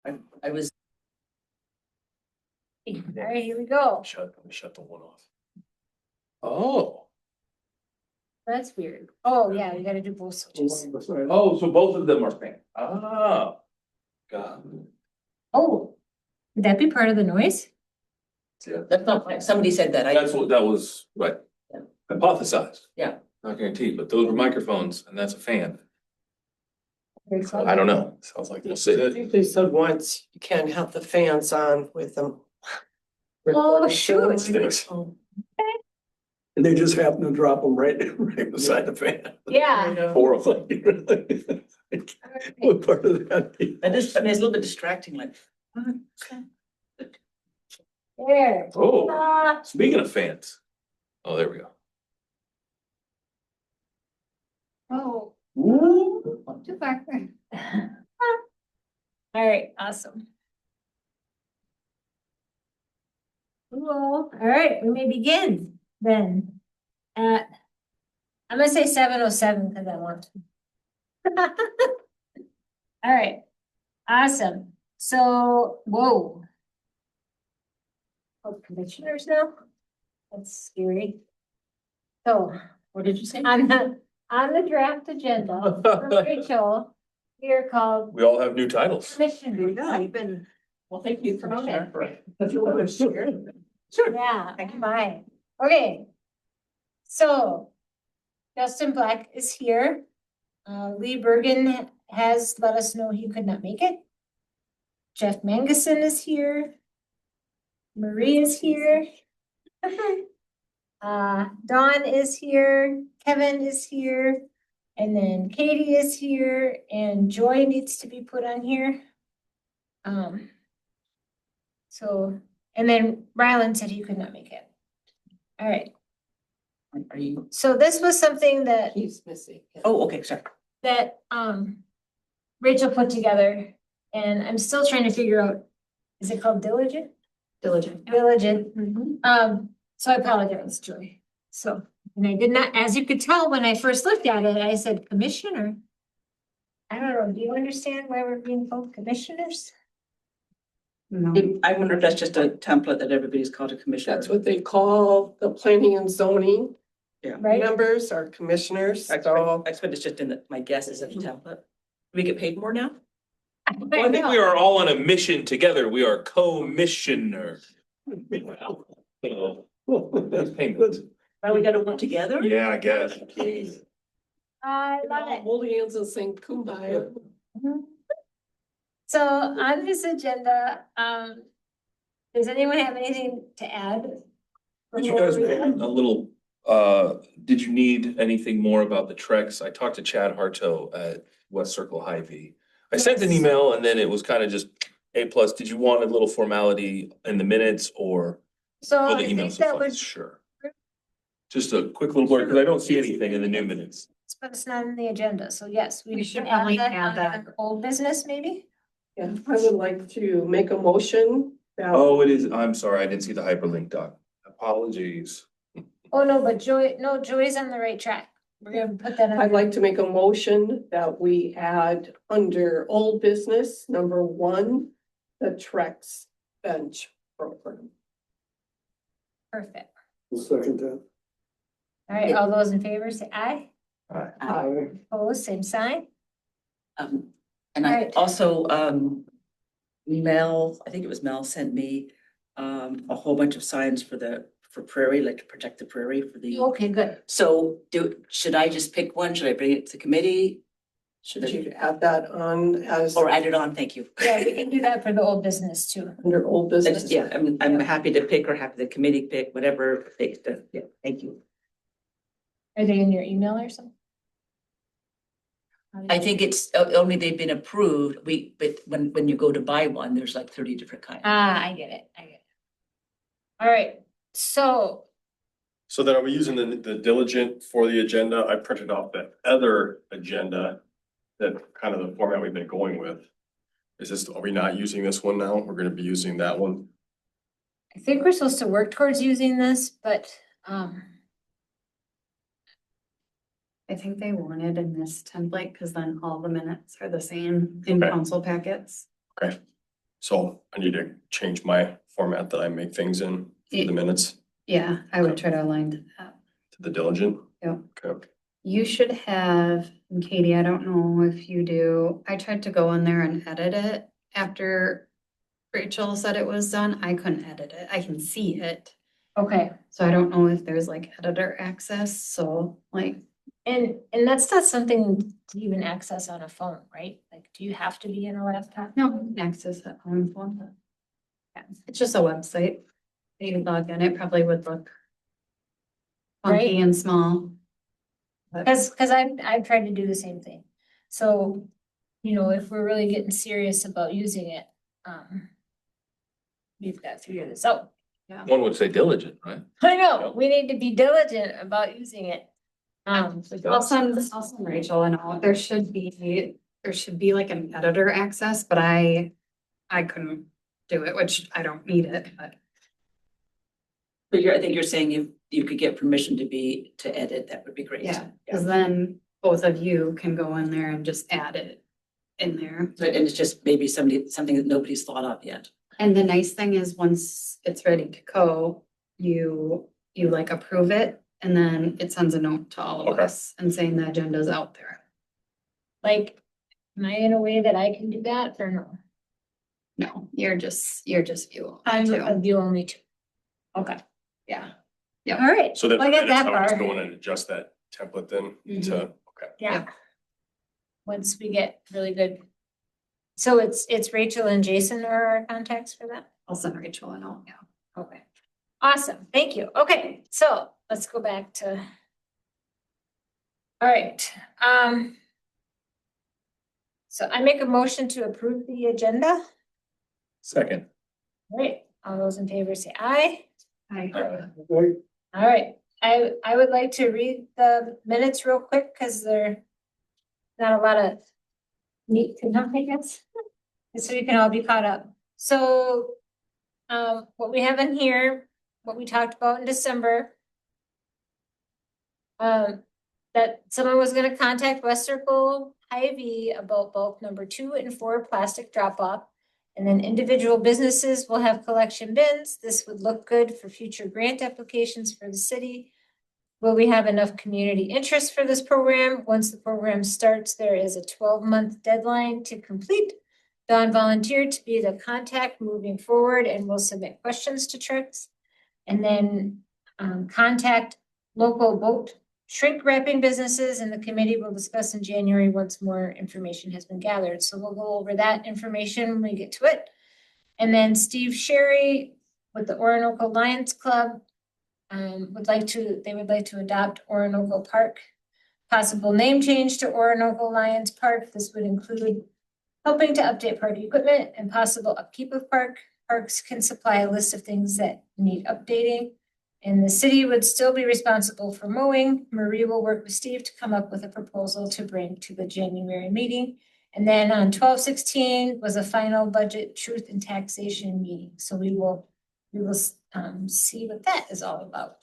I was, All right, here we go. Shut the one off. Oh, That's weird. Oh, yeah, we gotta do both switches. oh, so both of them are fan. Ah. Got it. Oh, would that be part of the noise? Yeah. that's not, somebody said that. That's what, that was, right. Yeah. Hypothesized. Yeah. Not guaranteed, but those are microphones and that's a fan. Very close. I don't know. Sounds like we'll I see. think they said once you can't have the fans on with them. Oh, shoot. Stinks. And they just happen to drop them right beside the fan. Yeah. Horrible. What part of that? And this, I mean, it's a little bit distracting, like. There. Oh, Ah, speaking of fans. Oh, there we go. oh, Ooh. too far. All right, awesome. Cool. All right, we may begin then. I'm gonna say 7:07 because I want to. All right, awesome. So, whoa. Oh, commissioners now? That's scary. So, What did you say? on the draft agenda for Rachel, we are called We all have new titles. commissioners. I've been. Well, thank you for Okay. sharing. Yeah, fine. Okay. So Justin Black is here. Lee Bergen has let us know he could not make it. Jeff Manguson is here. Marie is here. Dawn is here. Kevin is here. And then Katie is here and Joy needs to be put on here. So, and then Ryland said he could not make it. All right, Are you, so this was something that He's missing. oh, okay, sorry. Rachel put together, and I'm still trying to figure out, is it called diligent? Diligent. Diligent. So I apologize, Joy. So, and I did not, as you could tell, when I first looked at it, I said commissioner. I don't know, do you understand why we're being called commissioners? I wonder if that's just a template that everybody's called a commissioner. That's what they call the planning and zoning Right? members are commissioners, I so. expect it's just in the, my guess is a template. We get paid more now? Well, I think we are all on a mission together. We are co-missioner. So, that's payment. Well, we gotta work together? Yeah, I guess. I love it. Hold hands and sing kumbaya. So on this agenda, does anyone have anything to add? Did you guys, a little, did you need anything more about the Trex? I talked to Chad Harto at West Circle Hy-Vee. I sent an Yes. email and then it was kind of just A plus. Did you want a little formality in the minutes or? So Oh, I the think email that would, suffice, sure. Just a quick little blur, because I don't see anything in the new minutes. but it's not in the agenda, so yes, we We should should add probably that add that. under old business maybe? Yeah, I would like to make a motion that. Oh, it is, I'm sorry, I didn't see the hyperlink, Doc. Apologies. Oh, no, but Joy's on the right track. We're gonna put that I'd in. like to make a motion that we add under old business, number 1, the Trex bench program. Perfect. Second that. All right, all those in favor say aye. Aye. Opposed, same sign. And I Right. also, Mel, I think it was Mel sent me, a whole bunch of signs for Prairie, like to protect the Prairie for the. Okay, good. So should I just pick one? Should I bring it to committee? Should Should I, you add that on as or add it on? Thank you. Yeah, we can do that for the old business too. under old business? Yeah, I'm happy to pick or happy the committee pick, whatever they, yeah, thank you. Are they in your email or something? I think it's only they've been approved. But when you go to buy one, there's like 30 different kinds. I get it. All right, so, So then are we using the diligent for the agenda? I printed off that other agenda, that kind of the format we've been going with. Are we not using this one now? We're gonna be using that one? I think we're supposed to work towards using this, but, I think they wanted in this template, because then all the minutes are the same in Okay. council packets. Okay. So I need to change my format that I make things in for the minutes Yeah, I would try to align to that. to the diligent. Yeah. Okay. You should have, and Katie, I don't know if you do, I tried to go in there and edit it after Rachel said it was done. I couldn't edit it. I can see it. Okay, So I don't know if there's like editor access, so like, and that's not something to even access on a phone, right? Like, do you have to be in a laptop? no, you can access it on phone. Yeah, it's just a website. You log in, it probably would look funky Right. and small. But Cause I've tried to do the same thing. So, you know, if we're really getting serious about using it, we've got to figure this out. One would say diligent, right? I know, we need to be diligent about using it. I'll send Rachel a note. There should be like an editor access, but I couldn't do it, which I don't need it, but. But I think you're saying if you could get permission to edit, that would be great. Yeah, cause then both of you can go in there and just add it in there. So, and it's just maybe something that nobody's thought of yet. And the nice thing is, once it's ready to go, you like approve it, and then it sends a note to all of Okay. us and saying the agenda's out there. Like, am I in a way that I can do that or no? No, you're just you. I'm too. a view only two. Okay, Yeah. all right. So that Well, I get that's that how I just far. go in and adjust that template then to, okay. Yeah. Once we get really good. So it's Rachel and Jason are our contacts for that? I'll send Rachel a note, yeah. Okay. Awesome, thank you. Okay, so let's go back to. All right, so I make a motion to approve the agenda. Second. All right, all those in favor say aye. Hi. Right? All right, I would like to read the minutes real quick because they're not a lot of neat to know, I guess. So you can all be caught up. So, what we have in here, what we talked about in December. That someone was gonna contact West Circle Hy-Vee about bulk number 2 and 4 plastic drop off. And then individual businesses will have collection bins. This would look good for future grant applications for the city. Will we have enough community interest for this program? Once the program starts, there is a 12-month deadline to complete. Dawn volunteered to be the contact moving forward and will submit questions to Trix. And then contact local boat shrink wrapping businesses, and the committee will discuss in January once more information has been gathered. So we'll go over that information when we get to it. And then Steve Sherry with the Orinoco Lions Club would like to adopt Orinoco Park. Possible name change to Orinoco Lions Park. This would include helping to update park equipment and possible upkeep of park. Parks can supply a list of things that need updating. And the city would still be responsible for mowing. Marie will work with Steve to come up with a proposal to bring to the January meeting. And then on 12/16 was a final budget truth and taxation meeting. So we will see what that is all about.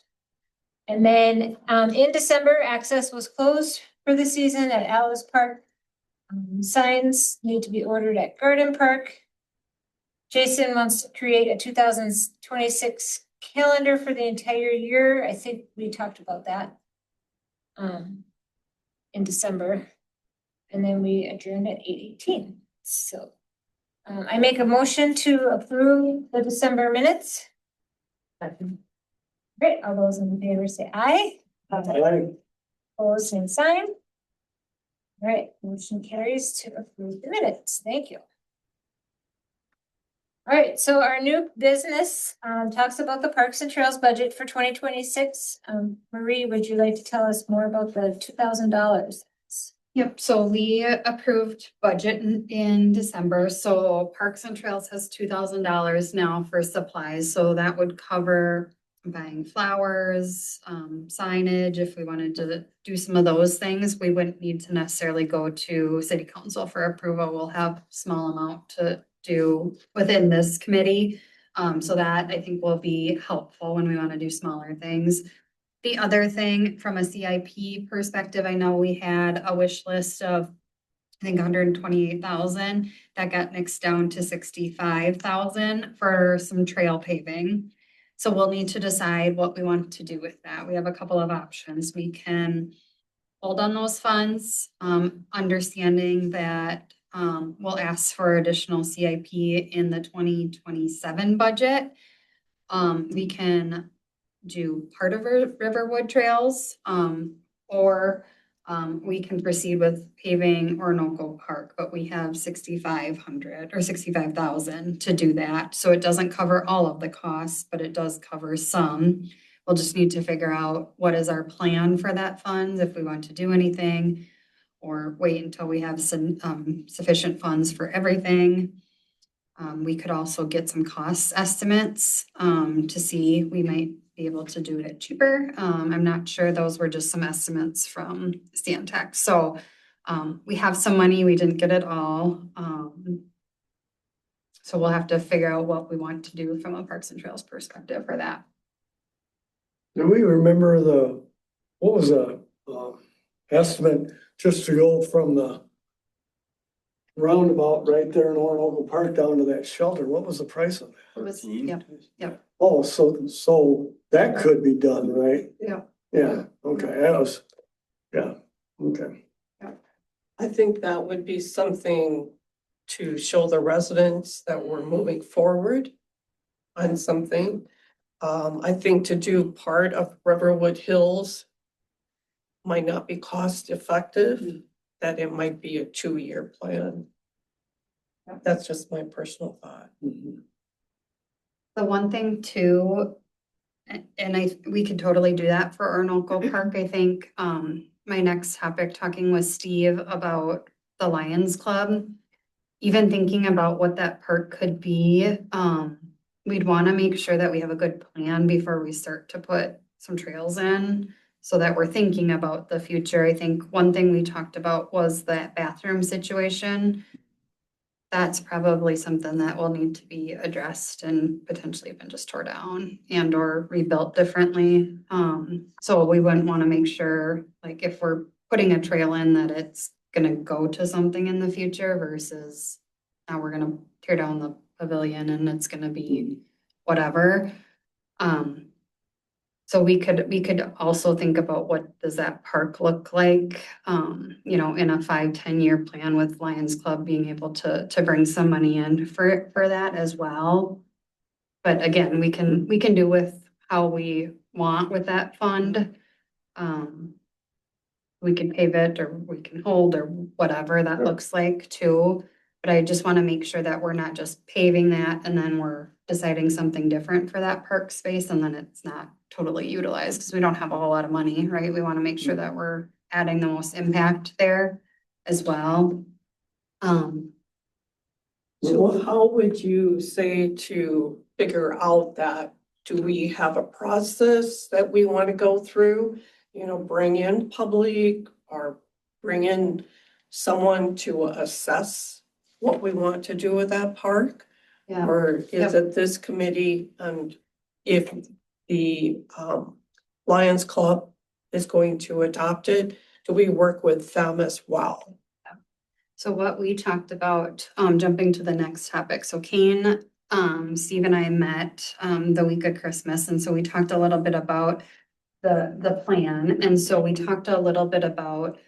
And then in December, access was closed for the season at Alice Park. Signs need to be ordered at Garden Park. Jason wants to create a 2026 calendar for the entire year. I think we talked about that in December. And then we adjourned at 8:18. So I make a motion to approve the December minutes. Great, all those in favor say aye. Opposed, same sign. All right, motion carries to approve the minutes. Thank you. All right, so our new business talks about the Parks and Trails budget for 2026. Marie, would you like to tell us more about the $2,000? Yep, so we approved budget in December, so Parks and Trails has $2,000 now for supplies, so that would cover buying flowers, signage, if we wanted to do some of those things, we wouldn't need to necessarily go to city council for approval, we'll have a small amount to do within this committee. So that I think will be helpful when we want to do smaller things. The other thing from a CIP perspective, I know we had a wish list of I think 128,000. That got nixed down to 65,000 for some trail paving. So we'll need to decide what we want to do with that. We have a couple of options. We can hold on those funds, understanding that we'll ask for additional CIP in the 2027 budget. We can do part of Riverwood Trails, or we can proceed with paving Orinoco Park, but we have 6,500 or 65,000 to do that. So it doesn't cover all of the costs, but it does cover some. We'll just need to figure out what is our plan for that funds, if we want to do anything, or wait until we have some sufficient funds for everything. We could also get some cost estimates to see, we might be able to do it cheaper. I'm not sure, those were just some estimates from Stantec. So we have some money, we didn't get it all. So we'll have to figure out what we want to do from a Parks and Trails perspective for that. Do we remember what was the estimate just to go from the roundabout right there in Orinoco Park down to that shelter? What was the price of that? It was, yep. Oh, so that could be done, right? Yeah. Yeah, okay, that was, yeah, okay. I think that would be something to show the residents that we're moving forward on something. I think to do part of Riverwood Hills might not be cost effective, that it might be a 2-year plan. That's just my personal thought. Mhm. The one thing too, and we could totally do that for Orinoco Park, I think, my next topic, talking with Steve about the Lions Club. Even thinking about what that park could be, we'd wanna make sure that we have a good plan before we start to put some trails in. So that we're thinking about the future. I think one thing we talked about was that bathroom situation. That's probably something that will need to be addressed and potentially even just tore down and or rebuilt differently. So we wouldn't wanna make sure, like, if we're putting a trail in, that it's gonna go to something in the future versus now we're gonna tear down the pavilion and it's gonna be whatever. So we could also think about what does that park look like, you know, in a 5-10 year plan, with Lions Club being able to bring some money in for that as well. But again, we can do with how we want with that fund. We can pave it or we can hold or whatever that looks like too. But I just want to make sure that we're not just paving that and then we're deciding something different for that park space and then it's not totally utilized because we don't have a whole lot of money, right? We want to make sure that we're adding the most impact there as well. So how would you say to figure out that? Do we have a process that we want to go through? You know, bring in public or bring in someone to assess what we want to do with that park? Yeah. Or is it this committee, and if the Lions Club is going to adopt it, do we work with them as well? So what we talked about, jumping to the next topic, so Kane, Steve and I met the week of Christmas, and so we talked a little bit about the plan, and so we talked a little bit about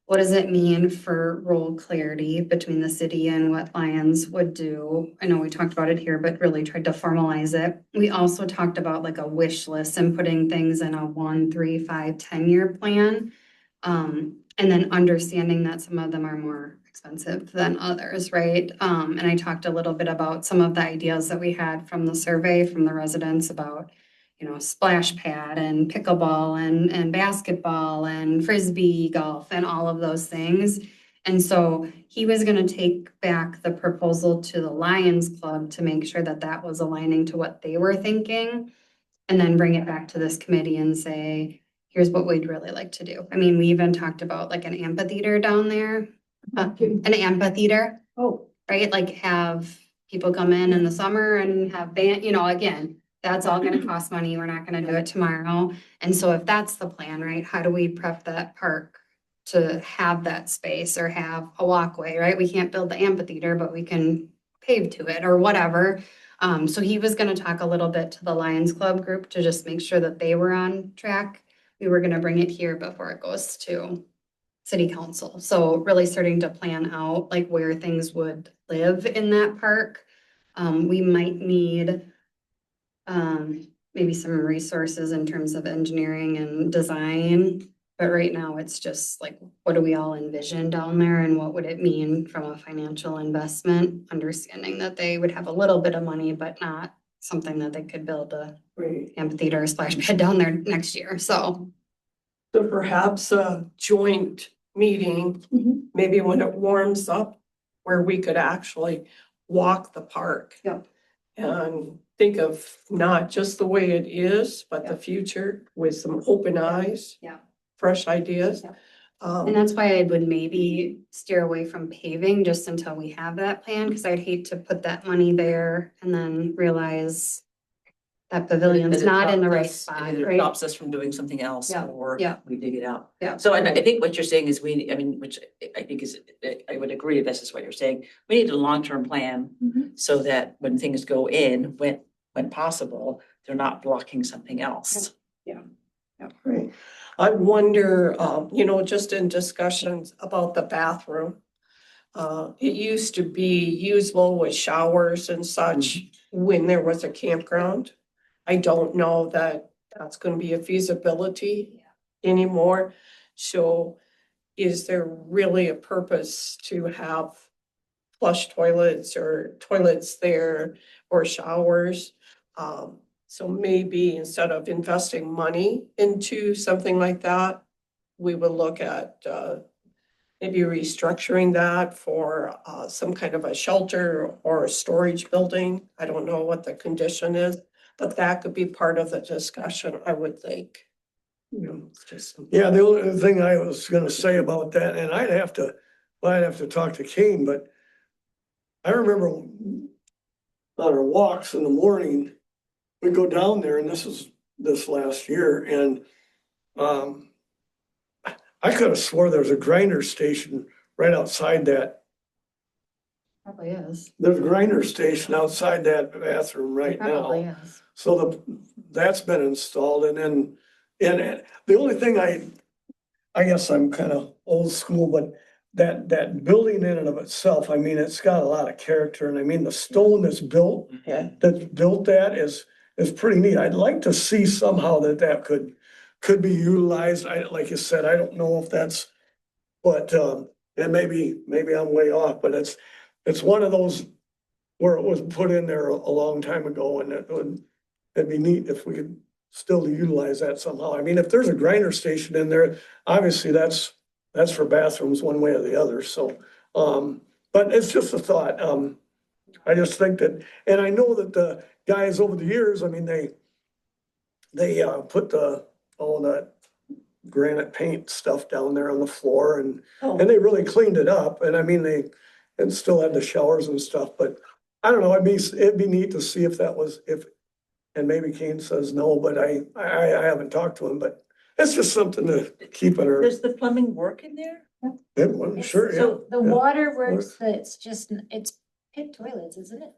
what does it mean for role clarity between the city and what Lions would do. I know we talked about it here, but really tried to formalize it. We also talked about like a wish list and putting things in a 1, 3, 5, 10-year plan. And then understanding that some of them are more expensive than others, right? And I talked a little bit about some of the ideas that we had from the survey from the residents about, you know, splash pad and pickleball and basketball and frisbee golf and all of those things. And so he was gonna take back the proposal to the Lions Club to make sure that that was aligning to what they were thinking. And then bring it back to this committee and say, here's what we'd really like to do. I mean, we even talked about like an amphitheater down there. An amphitheater, right? Like have people come in the summer and have band, you know, again, that's all gonna cost money. We're not gonna do it tomorrow. And so if that's the plan, right, how do we prep that park to have that space or have a walkway, right? We can't build the amphitheater, but we can pave to it or whatever. So he was gonna talk a little bit to the Lions Club group to just make sure that they were on track. We were gonna bring it here before it goes to city council. So really starting to plan out like where things would live in that park. We might need maybe some resources in terms of engineering and design. But right now it's just like, what do we all envision down there and what would it mean from a financial investment? Understanding that they would have a little bit of money, but not something that they could build a Right. amphitheater or splash pad down there next year. So So perhaps a joint meeting, maybe when it warms up, where we could actually walk the park. Yep. And think of not just the way it is, but the future with some open eyes. Yeah. Fresh ideas. Yeah. And that's why I would maybe steer away from paving just until we have that plan, because I'd hate to put that money there and then realize that pavilion's That it not in the right stops us- spot, It right? stops us from doing something else Yeah, or yeah. we dig it out. Yeah. So I think what you're saying is I mean, which I think is, I would agree, this is what you're saying. We need a long-term plan so that when things go in, when possible, they're not blocking something else. Right. I wonder, just in discussions about the bathroom. It used to be usable with showers and such when there was a campground. I don't know that that's gonna be a feasibility anymore. So is there really a purpose to have flush toilets or toilets there or showers? So maybe instead of investing money into something like that, we would look at maybe restructuring that for some kind of a shelter or a storage building. I don't know what the condition is, but that could be part of the discussion, I would think. It's just. Yeah, the only thing I was gonna say about that, and I'd have to talk to Kane, but I remember on our walks in the morning, we'd go down there, and this last year, and I could have swore there was a grinder station right outside that. Probably is. There's a grinder station outside that bathroom right Probably now. is. So that's been installed, and then, and the only thing I guess I'm kind of old school, but that building in and of itself, I mean, it's got a lot of character, and I mean, the stone that's built, Yeah. that is pretty neat. I'd like to see somehow that could be utilized. Like you said, I don't know if that's, but, and maybe I'm way off, but it's one of those where it was put in there a long time ago, and it'd be neat if we could still utilize that somehow. I mean, if there's a grinder station in there, obviously that's for bathrooms one way or the other, so, but it's just a thought. I just think that, and I know that the guys over the years, I mean, they put all that granite paint stuff down there on the floor, and they really cleaned it up, and I mean, and still had the showers and stuff, but I don't know, it'd be neat to see if that was, and maybe Kane says no, but I haven't talked to him, but it's just something to keep in our, Does the plumbing work in there? I'm sure, yeah. So the yeah. water works, but it's pit toilets, isn't it?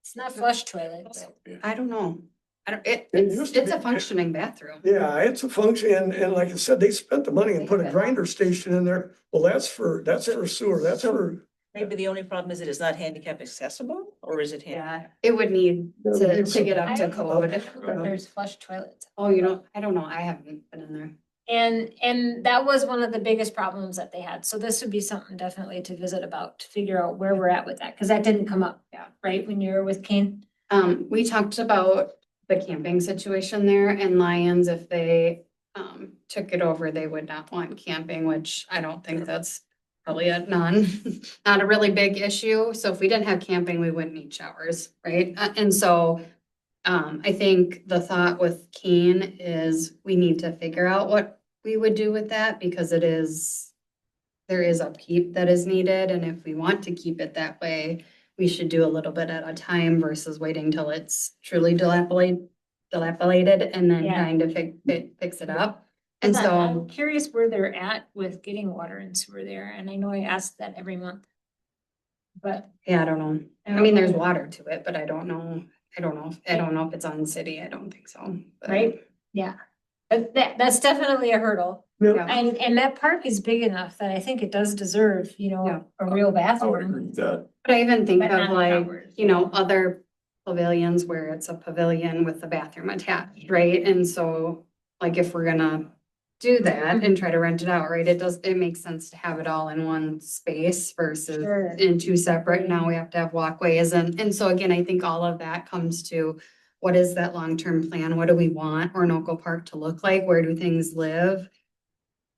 It's not flush toilets. I don't know. It It's used to a be- functioning bathroom. Yeah, it's a function, and like I said, they spent the money and put a grinder station in there. Well, that's for sewer, that's for. Maybe the only problem is it is not handicap accessible, or is it handicap? Yeah, it would need Yeah, to it's get up I to don't know code. if there's flush toilets. Oh, you don't, I don't know. I haven't been in there. And that was one of the biggest problems that they had. So this would be something definitely to visit about, to figure out where we're at with that, because that didn't come up, right, when you were with Kane? We talked about the camping situation there and Lions, if they took it over, they would not want camping, which I don't think that's probably not a really big issue. So if we didn't have camping, we wouldn't need showers, right? And so I think the thought with Kane is we need to figure out what we would do with that, because there is upkeep that is needed, and if we want to keep it that way, we should do a little bit at a time versus waiting till it's truly dilapidated and then Yeah. trying to fix it up. And I'm so, curious where they're at with getting water and sewer there, and I know I ask that every month. But yeah, I don't know. I don't mean, there's know. water to it, but I don't know. I don't know if it's on city. I don't think so. But- Right? Yeah, but that's definitely a hurdle. Yeah. And that park is big enough that I think it does deserve, you Yeah. know, a real I would agree bathroom. with that. But I even think But of not like, showers. you know, other pavilions where it's a pavilion with the bathroom attached, right? And so, like, if we're gonna do that and try to rent it out, right, it makes sense to have it all in one space versus Sure. in two separate. Now we have to have walkways and so again, I think all of that comes to what is that long-term plan? What do we want Orinoco Park to look like? Where do things live?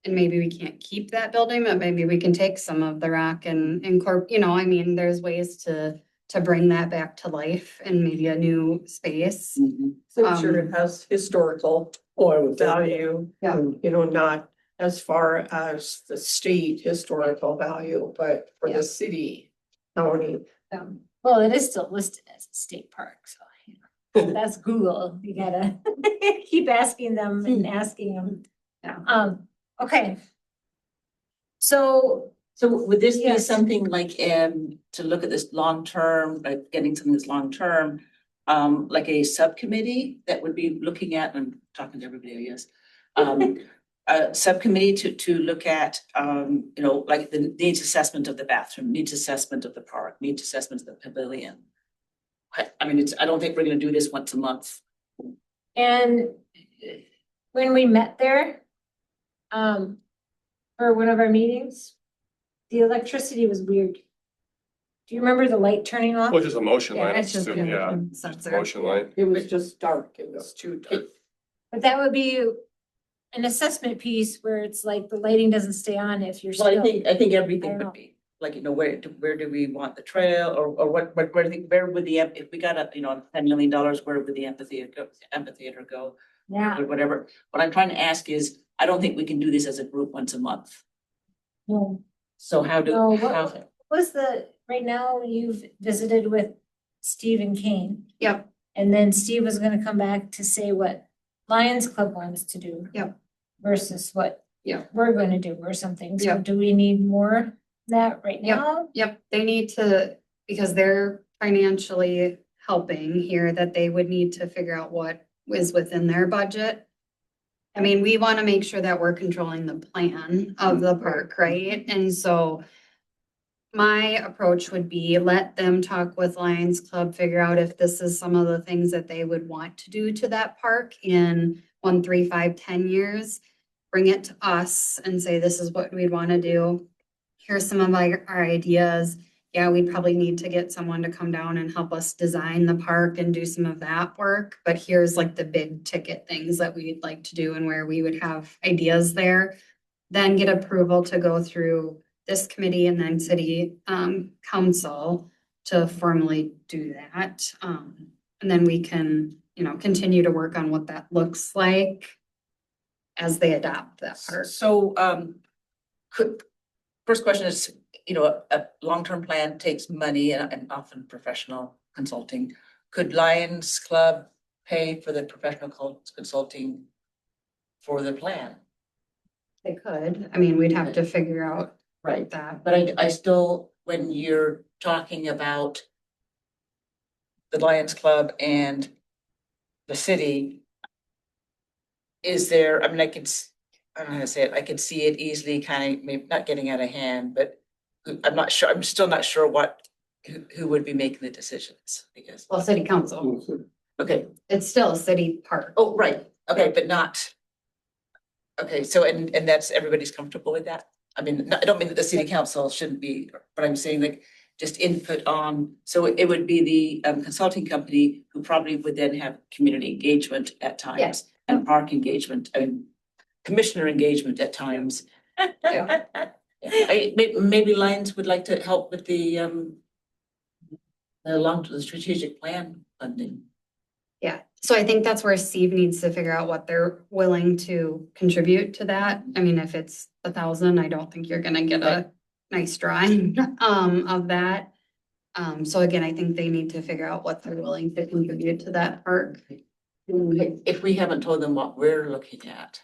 And maybe we can't keep that building, but maybe we can take some of the rock and incorporate, you know, I mean, there's ways to bring that back to life in maybe a new space. Mhm. So I'm sure it has historical Oh, I would think. value. Yeah. You know, not as far as the state historical value, but for Yeah. the city, county. Well, it is still listed as a state park, so, you know, that's Google. You gotta keep asking them and asking them. Yeah. Okay. So, So would this be Yes. something like, to look at this long-term, like getting something that's long-term, like a subcommittee that would be looking at, and talking to everybody, I guess. A subcommittee to look at, you know, like the needs assessment of the bathroom, needs assessment of the park, needs assessment of the pavilion. I mean, I don't think we're gonna do this once a month. and when we met there, for one of our meetings, the electricity was weird. Do you remember the light turning off? Well, just a motion light, Yeah, I it's just assume, a yeah, motion just sensor. a motion light. It was just dark. It was too dark. But that would be an assessment piece where it's like the lighting doesn't stay on if you're Well, still. I think I everything don't know. would be, like, you know, where do we want the trail, or where would the, if we got up, you know, $10 million, where would the amphitheater go? Yeah. Or whatever. What I'm trying to ask is, I don't think we can do this as a group once a month. No. So how No, how, what was right now you've visited with Steve and Kane. Yep. And then Steve was gonna come back to say what Lions Club wants to do. Yep. Versus what. Yep. We're gonna do or something. So Yep. do we need more of that right Yep. now? Yep, they need to, because they're financially helping here, that they would need to figure out what is within their budget. I mean, we want to make sure that we're controlling the plan of the park, right? And so my approach would be let them talk with Lions Club, figure out if this is some of the things that they would want to do to that park in 1, 3, 5, 10 years. Bring it to us and say, this is what we'd want to do. Here's some of our ideas. Yeah, we probably need to get someone to come down and help us design the park and do some of that work. But here's like the big ticket things that we'd like to do and where we would have ideas there. Then get approval to go through this committee and then city council to formally do that. And then we can, you know, continue to work on what that looks like as they adopt that part. so, first question is, you know, a long-term plan takes money and often professional consulting. Could Lions Club pay for the professional consulting for the plan? They could, I mean, we'd have to figure out that. But I still, when you're talking about the Lions Club and the city, is there, I mean, I don't know how to say it, I could see it easily kind of, maybe not getting out of hand, but I'm not sure, I'm still not sure who would be making the decisions, I guess. Well, city council, Okay, it's still a city park. oh, right, okay, but not. Okay, so, and that's, everybody's comfortable with that? I mean, I don't mean that the city council shouldn't be, but I'm saying like, just input on, so it would be the consulting company who probably would then have community engagement at times. Yes. And park engagement, and commissioner engagement at times. Yeah. Maybe Lions would like to help with the strategic plan funding. Yeah, so I think that's where Steve needs to figure out what they're willing to contribute to that. I mean, if it's 1,000, I don't think you're gonna get a nice drawing of that. So again, I think they need to figure out what they're willing to contribute to that park. If we haven't told them what we're looking at,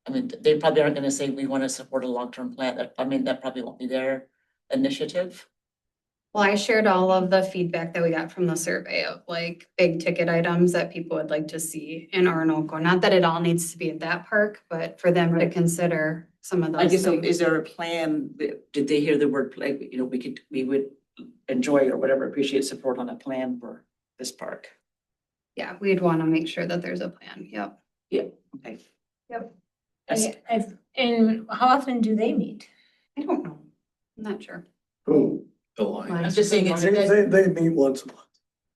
I mean, they probably aren't gonna say, we wanna support a long-term plan, that probably won't be their initiative. Well, I shared all of the feedback that we got from the survey of like big ticket items that people would like to see in Orinoco. Not that it all needs to be at that park, but for them to Right. consider some of I those guess, so things. is there a plan, did they hear the word, like, we would enjoy or whatever, appreciate support on a plan for this park? Yeah, we'd want to make sure that there's a plan. Yep. Okay. Yep. Yes. And how often do they meet? I don't know. I'm not sure. Who? The line. I'm just saying, it's, They meet once a month.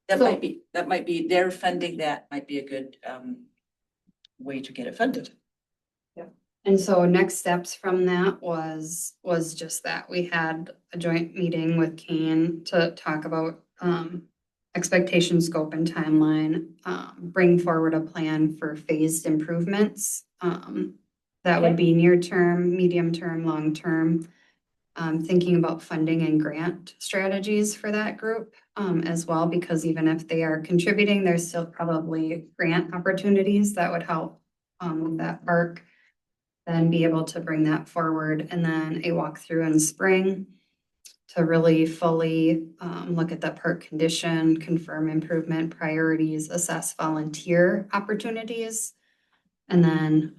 that might be, their funding, that might be a good, way to get it funded. And so next steps from that was just that. We had a joint meeting with Kane to talk about expectation, scope and timeline, bring forward a plan for phased improvements. That would be near term, medium term, long term. Thinking about funding and grant strategies for that group as well, because even if they are contributing, there's still probably grant opportunities that would help with that park. Then be able to bring that forward, and then a walkthrough in spring to really fully look at that park condition, confirm improvement priorities, assess volunteer opportunities. And then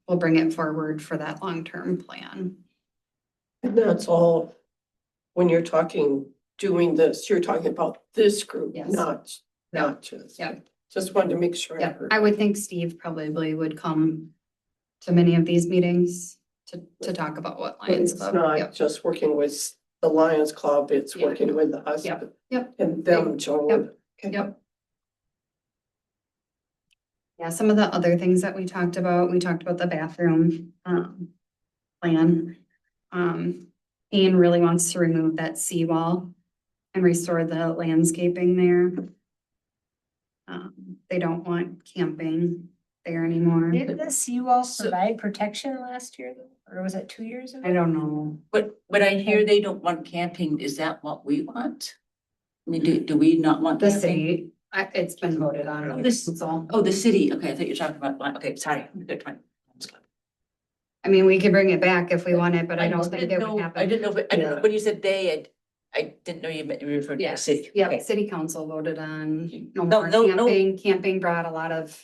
we'll bring it forward for that long-term plan. And that's all, when you're talking, doing this, you're talking about this group, Yes. not just. Yep. Just wanted to make sure. I Yeah, heard. I would think Steve probably would come to many of these meetings to talk about what But Lions it's Club. not Yep. just working with the Lions Club, it's Yeah. working with us. Yep. Yep. And them, Joel. Okay. Yep. Yeah, some of the other things that we talked about the bathroom plan. Ian really wants to remove that seawall and restore the landscaping there. They don't want camping there anymore. Did the seawall provide protection last year, or was it 2 years ago? I don't know. But I hear they don't want camping, is that what we want? I mean, do we not want The camping? city, it's been voted on. Oh, this- So, Oh, the city, okay, I thought you were talking about, okay, sorry. Good point. I mean, we could bring it back if we want it, but I don't just think didn't it know- would I happen. didn't know, but Yeah. when you said they, I didn't know you referred to the Yes, city. yeah, Okay. city council voted on no No, more no, no. camping. Camping brought a lot of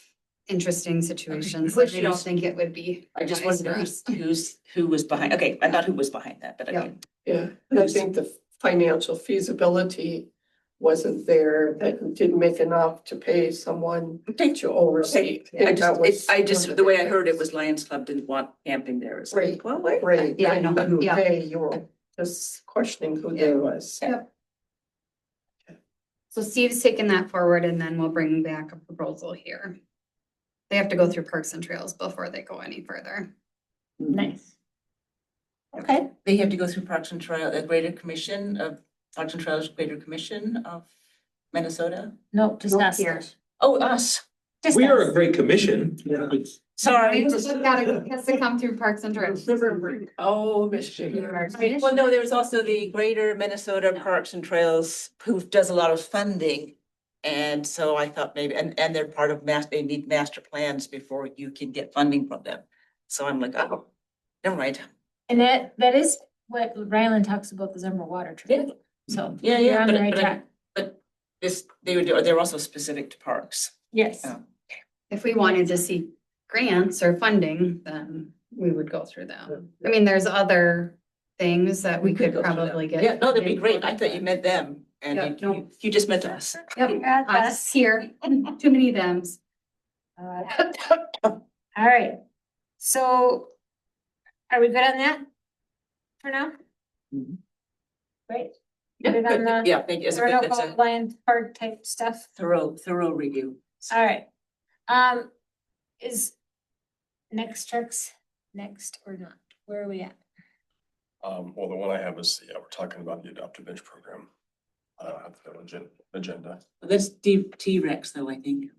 interesting situations. I don't Issues. think it would be. I just nice wanted to for know us. who was behind, okay, I thought who was behind that, but I Yeah. didn't. Yeah, and I think the financial feasibility wasn't there, that didn't make enough to pay someone to oversee. I think that was I just, one of the way I big heard it things. was Lions Club didn't want camping there. It's Right. like, well, wait. Right, Yeah, I no, know, yeah. you were just questioning who they was. Yep. So Steve's taking that forward and then we'll bring back a proposal here. They have to go through Parks and Trails before they go any further. Nice. Okay, They have to go through Parks and Trail, the Greater Commission of, Parks and Trails Greater Commission of Minnesota. no, just Nope, us. here. Oh, us, Just We are a us. great commission. sorry. It's just has to come through Parks and Trails. Oh, Michigan. Well, no, there's also the Greater Minnesota Parks and Trails who does a lot of funding. And so I thought maybe, and they're part of they need master plans before you can get funding from them. So I'm like, oh, never mind. And that is what Ryland talks about, the Zimmer water treatment. So Yeah, you're yeah, on the right track. but this, they're also specific to parks. Yes. Yeah. If we wanted to see grants or funding, then we would go through them. I mean, there's other things that we could go through them. probably get. Yeah, no, that'd be funding great. for, I thought you but- meant them Yeah, and no. you just meant us. Yep, us here, too many thems. All right, so are we good on that for now? Mhm. Great. Yeah, Good on the yeah, thank you. It's a good, it's a Lion Park type stuff. thorough review. All right. Is next trucks next or not? Where are we at? Well, the one I have is, yeah, we're talking about the adoptive bench program. I don't have the agenda. That's T-Rex though, I think.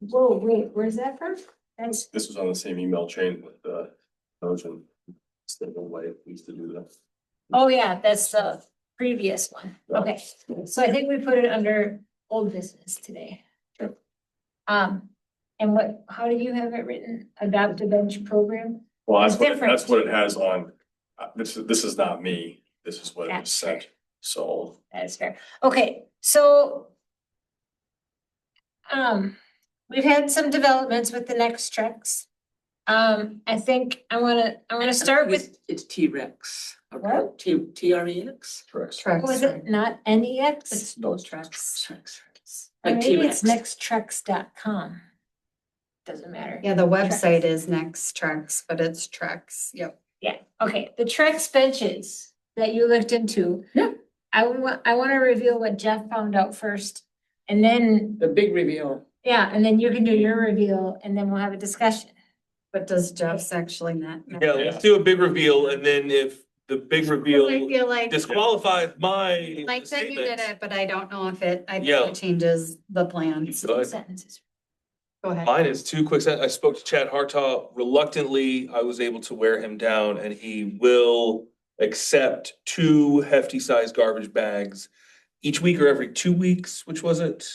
Whoa, wait, where's that from? That's, This was on the same email chain with the Trojan. It's the way we used to do that. oh yeah, that's the previous one. Okay, so I think we put it under old business today. Sure. And And how do you have it written? Adopt a bench program? Well, It's different. that's what it has on, this is not me, this is what it was That's sent, so. That's fair. Okay, so we've had some developments with the next trucks. I think I wanna start with, It's T-Rex. What? T-R-E-X? Correct. Trucks. was it not NEX? It's those trucks. Like Maybe it's T-Rex. nexttrucks.com. Doesn't matter. Yeah, the website is Next Trucks, but it's Trucks, yep. Yeah, okay, the Trex benches that you looked into. Yeah. I wanna reveal what Jeff found out first, and then, The big reveal. yeah, and then you can do your reveal, and then we'll have a discussion. But does Jeff's actually not? Yeah, let's do a big reveal and then if the big I reveal feel like, disqualifies my like that you did statement. it, but I don't know if it, I think Yeah. it changes the plans. Go ahead. Sentences. Go ahead. Mine is two quick I spoke to Chad Hartaw. Reluctantly, I was able to wear him down and he will accept 2 hefty sized garbage bags each week or every 2 weeks, which was it?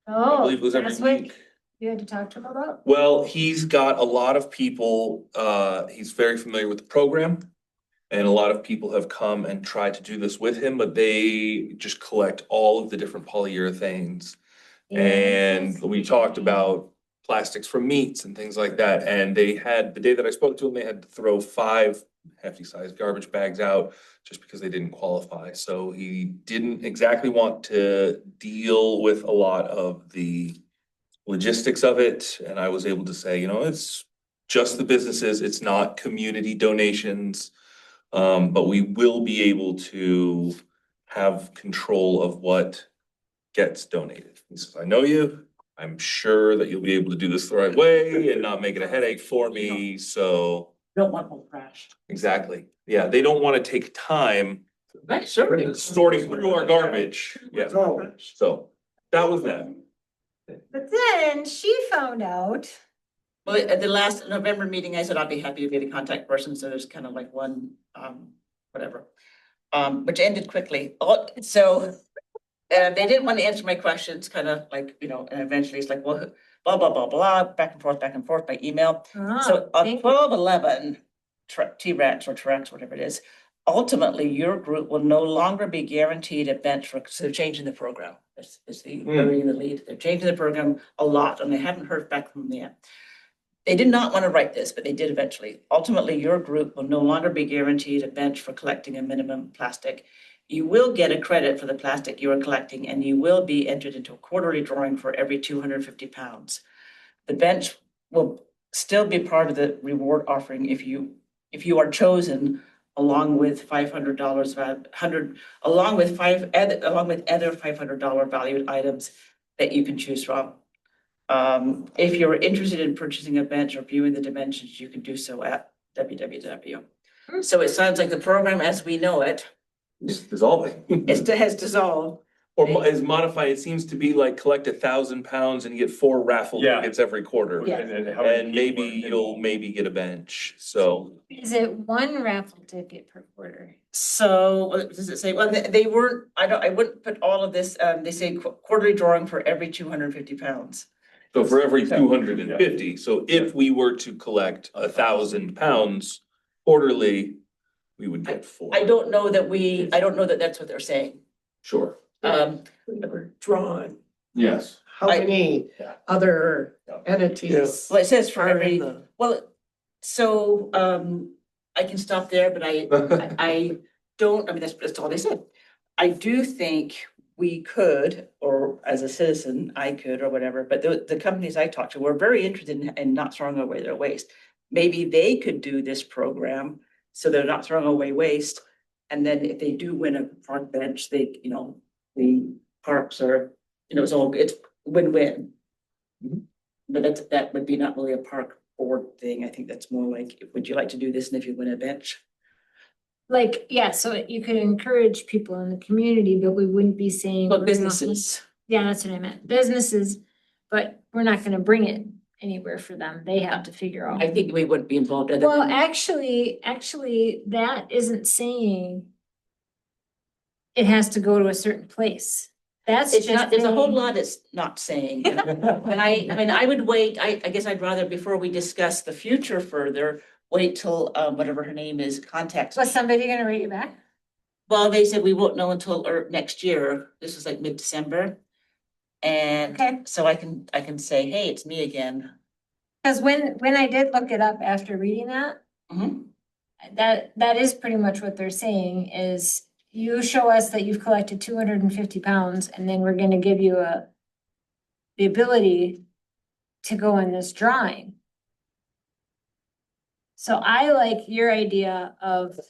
I Oh, believe it was every last week, week. you had to talk to him about? Well, he's got a lot of people, he's very familiar with the program. And a lot of people have come and tried to do this with him, but they just collect all of the different polyurethanes. And we talked about plastics from meats and things like that. And they had, the day that I spoke to them, they had to throw 5 hefty sized garbage bags out just because they didn't qualify. So he didn't exactly want to deal with a lot of the logistics of it. And I was able to say, it's just the businesses, it's not community donations. But we will be able to have control of what gets donated. He says, I know you, I'm sure that you'll be able to do this the right way and not make it a headache for me, so. Don't want more trash. Exactly, yeah, they don't wanna take time Right, sure. sorting through our garbage, yeah, so that was that. But then she found out. Well, at the last November meeting, I said I'd be happy to be the contact person, so there's kind of like one, whatever. Which ended quickly. So they didn't want to answer my questions, kind of like, and eventually it's like, well, blah, blah, blah, blah, back and forth by email. So on thank 12/11, T-Rex or Trex, whatever it is, ultimately your group will no longer be guaranteed a bench so they're changing the program. Is the burying the lead. They're changing the program a lot and they haven't heard back from them yet. They did not want to write this, but they did eventually. Ultimately, your group will no longer be guaranteed a bench for collecting a minimum plastic. You will get a credit for the plastic you are collecting and you will be entered into a quarterly drawing for every 250 pounds. The bench will still be part of the reward offering if you are chosen along with $500 along with other $500 valued items that you can choose from. If you're interested in purchasing a bench or viewing the dimensions, you can do so at www. So it sounds like the program as we know it It's dissolving. has dissolved. Or is modified, it seems to be like collect 1,000 pounds and you get 4 raffle Yeah. tickets every quarter. Yeah. how many And maybe people are you'll get a bench, so. Is it one raffle ticket per quarter? So what does it say? Well, they weren't, I wouldn't put all of this, they say quarterly drawing for every 250 pounds. So for every 250, so if we were to collect 1,000 pounds quarterly, we would get 4. I don't know that that's what they're saying. Sure. Never drawn. Yes. How I- many other entities Well, it says for are in every, the? well, so, I can stop there, but I don't, I mean, that's all they said. I do think we could, or as a citizen, I could or whatever, but the companies I talked to were very interested in not throwing away their waste. Maybe they could do this program, so they're not throwing away waste. And then if they do win a park bench, the parks are, it's win-win. Mhm. But that would be not really a park board thing. I think that's more like, would you like to do this and if you win a bench? Like, yeah, so you could encourage people in the community, but we wouldn't be saying. But we're gonna- businesses, Yeah, that's what I meant, businesses, but we're not gonna bring it anywhere for them, they have to figure out. I think we wouldn't be involved. other Well, than- actually, that isn't saying it has to go to a certain place. That's It's just not, there's a whole saying- lot it's not saying. And I mean, I would wait, I guess I'd rather, before we discuss the future further, wait till, whatever her name is, contacts. Was somebody gonna write you back? Well, they said we won't know until, or next year, this was like mid-December. And Okay. so I can say, hey, it's me again. Cause when I did look it up after reading that, Mhm. that is pretty much what they're saying is you show us that you've collected 250 pounds and then we're gonna give you the ability to go in this drawing. So I like your idea of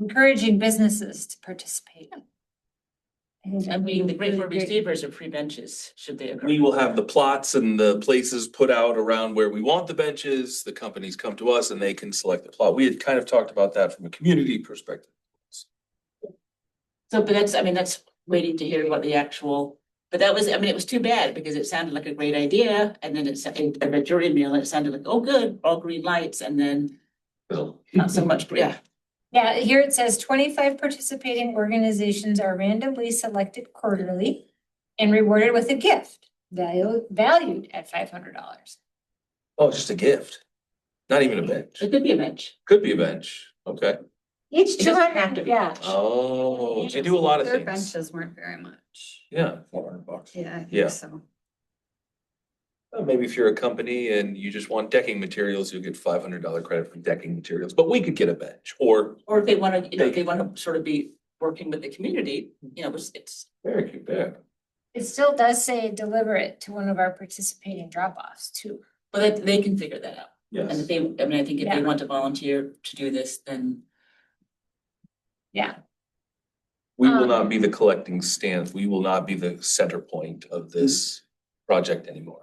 encouraging businesses to participate. think I that would mean, be the Great really Fort great. Receivers are free benches, should they occur. We will have the plots and the places put out around where we want the benches. The companies come to us and they can select the plot. We had kind of talked about that from a community perspective. So, but that's, I mean, that's waiting to hear what the actual, but that was, I mean, it was too bad because it sounded like a great idea. And then I read your email and it sounded like, oh, good, all green lights. And then not so much, yeah. Yeah, here it says 25 participating organizations are randomly selected quarterly and rewarded with a gift valued at $500. Oh, just a gift. Not even a bench. It could be a bench. Could be a bench. Okay. Each It doesn't have to 200, be yeah. bench. Oh, they do a lot of Their things. benches weren't very much. Yeah. $400. Yeah, I Yeah. think so. Maybe if you're a company and you just want decking materials, you'll get $500 credit for decking materials, but we could get a bench or Or if they want to, if they want to sort of be working with the community, it's, very cute there. It still does say deliver it to one of our participating drop-offs too. but they can figure that out. And if Yes. they, I mean, I think if they Yeah. want to volunteer to do this, then Yeah, We will not be the collecting stand. We will not be the center point of this project anymore.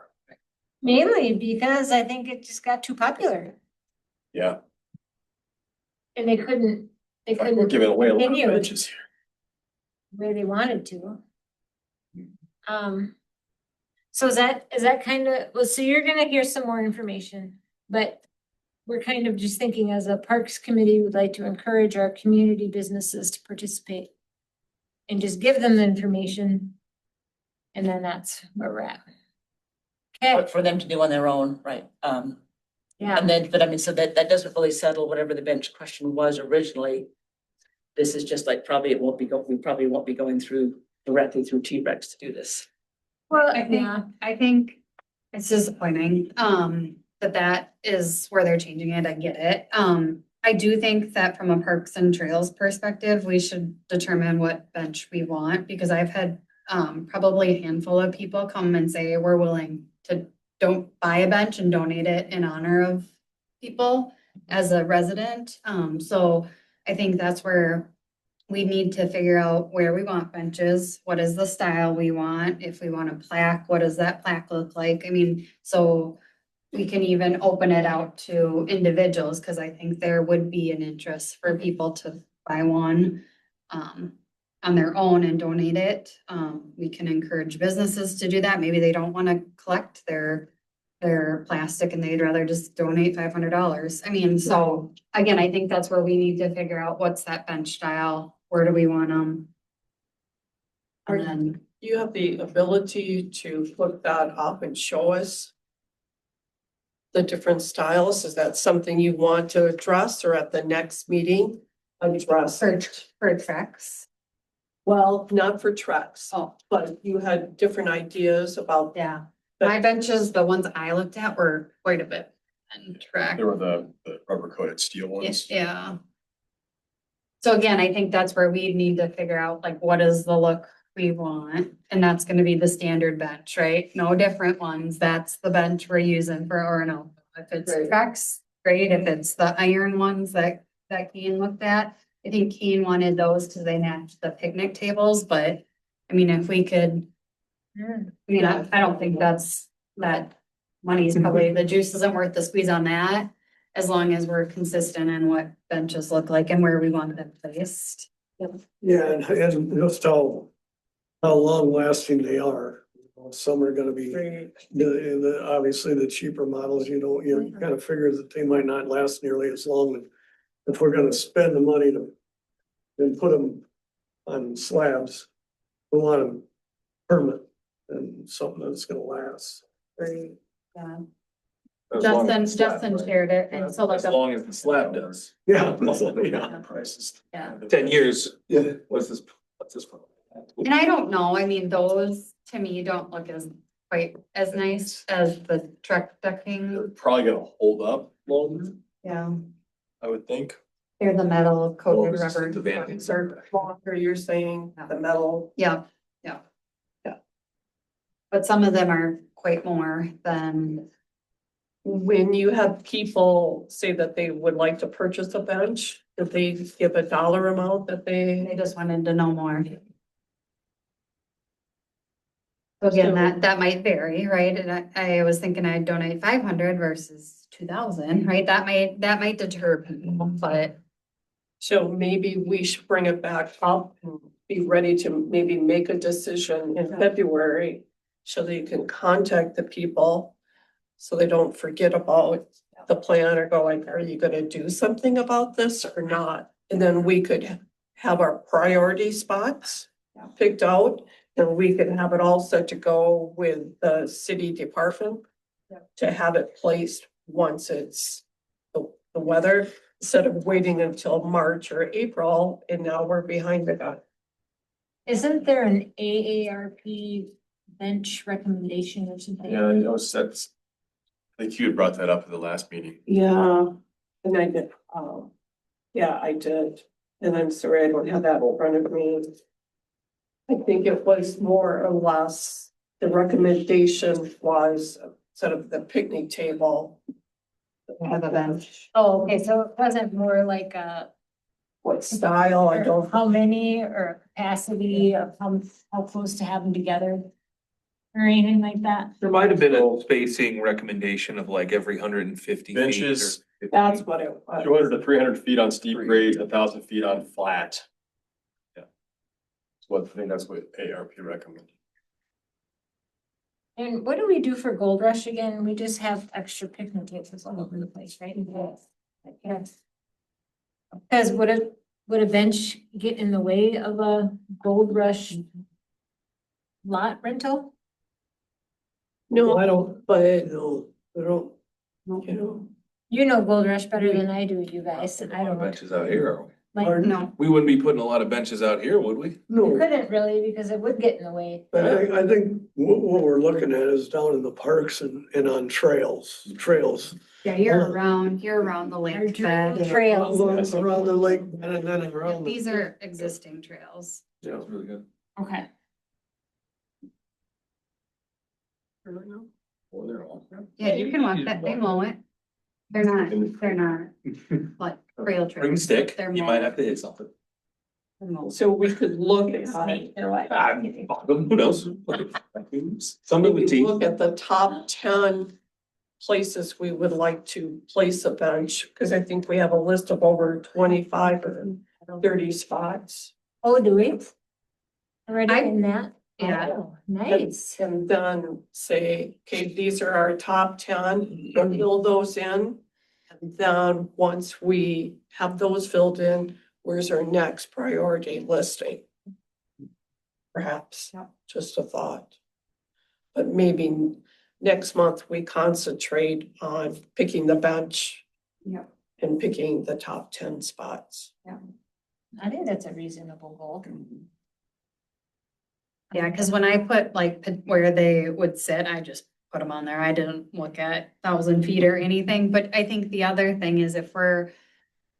mainly because I think it just got too popular Yeah, and they couldn't like we're giving away a lot of continue benches here. where they wanted to. So is that kind of, well, so you're gonna hear some more information, but we're kind of just thinking as a Parks Committee, would like to encourage our community businesses to participate and just give them the information. And then that's where we're at. Okay, for them to do on their own, right? yeah, And then, but I mean, so that doesn't really settle whatever the bench question was originally. This is just like, we probably won't be going through directly through T-Rex to do this. well, I think it's disappointing, that is where they're changing it. I get it. I do think that from a Parks and Trails perspective, we should determine what bench we want, because I've had probably a handful of people come and say, we're willing to don't buy a bench and donate it in honor of people as a resident. So I think that's where we need to figure out where we want benches, what is the style we want, if we want a plaque, what does that plaque look like? I mean, so we can even open it out to individuals, because I think there would be an interest for people to buy one on their own and donate it. We can encourage businesses to do that. Maybe they don't want to collect their plastic and they'd rather just donate $500. I mean, so again, I think that's where we need to figure out what's that bench style, where do we want them? And then, You have the ability to put that up and show us the different styles. Is that something you want to address or at the next meeting? Address? for tracks. Well, not for trucks, Oh, but you had different ideas about. yeah. My benches, the ones I looked at were quite a bit and track. There were the rubber coated steel ones. Yeah. So again, I think that's where we need to figure out like what is the look we want, and that's gonna be the standard bench, right? No different ones. That's the bench we're using for Orono. If it's Right. tracks, great. If it's the iron ones that Keen looked at, I think Keen wanted those because they matched the picnic tables, but I mean, if we could, I mean, I don't think that money's probably, the juice isn't worth the squeeze on that. As long as we're consistent in what benches look like and where we want them placed. Yeah, and just how long lasting they are. Some are gonna be, obviously the cheaper models, you kind of figure that they might not last nearly as long. And if we're gonna spend the money to, and put them on slabs, we want them permanent and something that's gonna last. Yeah. As long as Justin, the slab, Justin right? shared it and so like, As long as the slab does. Yeah, yeah. Prices. yeah. 10 years, Yeah. what's this? For? And I don't know, I mean, those to me don't look as quite as nice as the truck They're decking. probably gonna hold up longer, Yeah, I would think. they're the metal coated Well, rubber. the vanity. Are longer, you're saying, the metal. Yeah, yeah. Yeah. But some of them are quite more than, When you have people say that they would like to purchase a bench, if they give a dollar amount that they they. just wanted to know more. So again, that might vary, right? And I was thinking I'd donate 500 versus 2,000, right? That might deter people, but So maybe we should bring it back up and be ready to maybe make a decision in February. So that you can contact the people, so they don't forget about the plan or go like, are you gonna do something about this or not? And then we could have our priority spots picked out, and we could have it all set to go with the city department to have it placed once it's the weather, instead of waiting until March or April, and now we're behind the gun. Isn't there an AARP bench recommendation or something? Yeah, I was, that's, I think you had brought that up at the last meeting. Yeah, and I did, yeah, I did, and I'm sorry, I don't have that in front of me. I think it was more or less, the recommendation was instead of the picnic table. have a bench. Oh, okay, so it wasn't more like What style, I or don't, how many or capacity of how close to have them together? Or anything like that? There might have been a spacing recommendation of like every 150 feet. Benches. or 50 that's feet. what it was. 200 to 300 feet on steep grades, 1,000 feet on flat. Yeah. So I think that's what ARP recommended. And what do we do for Gold Rush again? We just have extra picnic tables all over the place, right? Yes. Cause would a bench get in the way of a Gold Rush lot rental? No, I don't, but, no, I don't, you know, You know Gold Rush better than I do, you guys, and I A lot of don't, benches out here, are we? like, Pardon? No, We wouldn't be putting a lot of benches out here, would we? you no. couldn't really because it would get in the way. But I think what we're looking at is down in the parks and on trails. yeah, you're around the lake Our bed. trails. Around the lake and then around. These are existing trails. Yeah, it's really good. Okay. Well, they're all- Yeah, you can walk that, they mow it. They're not like trail trails. Bring a stick, They're you might have to hit something. mowed. so we could look at. Who knows? Somebody We with could teeth. look at the top 10 places we would like to place a bench, because I think we have a list of over 25 or 30 spots. Oh, do we? Already I- in that? Yeah. Oh, nice. And then say, okay, these are our top 10, and fill those in. And then once we have those filled in, where's our next priority listing? Perhaps, Yeah. just a thought. But maybe next month we concentrate on picking the bench. Yep. And picking the top 10 spots. I think that's a reasonable goal. Yeah, cause when I put like where they would sit, I just put them on there. I didn't look at 1,000 feet or anything, but I think the other thing is if we're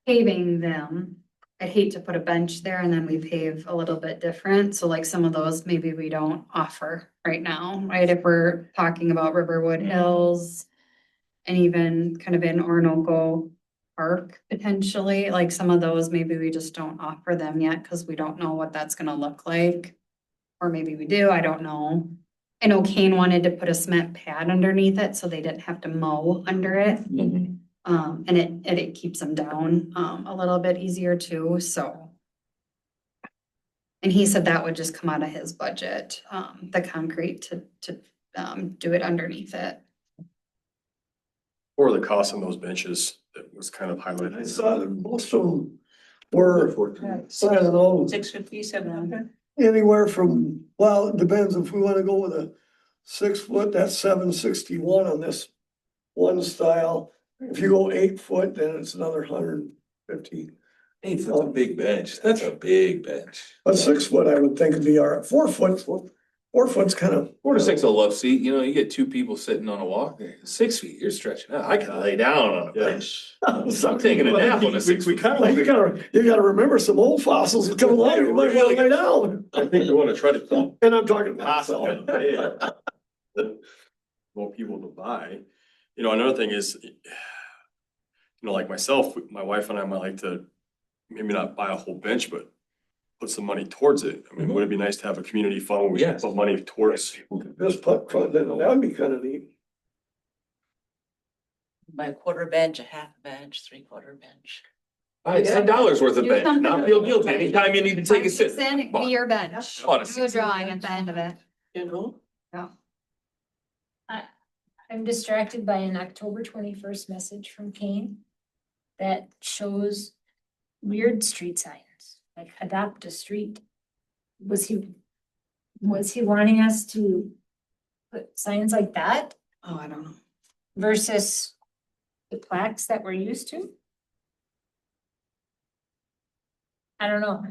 paving them, I'd hate to put a bench there and then we pave a little bit different. So like some of those, maybe we don't offer right now, right? If we're talking about Riverwood Hills and even kind of in Orinoco Park potentially, like some of those, maybe we just don't offer them yet because we don't know what that's gonna look like. Or maybe we do, I don't know. I know Kane wanted to put a cement pad underneath it so they didn't have to mow under it. And it keeps them down, a little bit easier too, so. And he said that would just come out of his budget, the concrete to do it underneath it. Or the cost on those benches that was kind of highlighted. I saw that most of them were, I don't know, 650, 700. anywhere from, well, it depends if we wanna go with a 6 foot, that's 761 on this one style. If you go 8 foot, then it's another 150. 8 foot's a big bench. That's a big bench. But 6 foot, I would think would be our 4 foot, 4 foot's kind of. 4 to 6 is a love seat, you know, you get two people sitting on a walk there. 6 feet, you're stretching out. I can lay down on a Yeah. bench. I'm taking a nap on a 6 foot. Well, you gotta remember some old fossils that come along, you might wanna lay down. I think we wanna try to. And I'm talking about myself. More people to buy. You know, another thing is, you know, like myself, my wife and I might like to maybe not buy a whole bench, but put some money towards it. I mean, would it be nice to have a community fund where we can Yes. put money towards? This putt front, that would be kind of neat. By a quarter bench, a half bench, 3/4 bench. Buy $10 worth of Do bench, something not feel with- guilty anytime you need to take a sit. Then it'd be your bench. Bought a Do a 6 drawing at the end of it. You know? Yeah. I'm distracted by an October 21st message from Kane that shows weird street signs, like adopt a street. Was he wanting us to put signs like that Oh, I don't know. versus the plaques that we're used to? I don't know.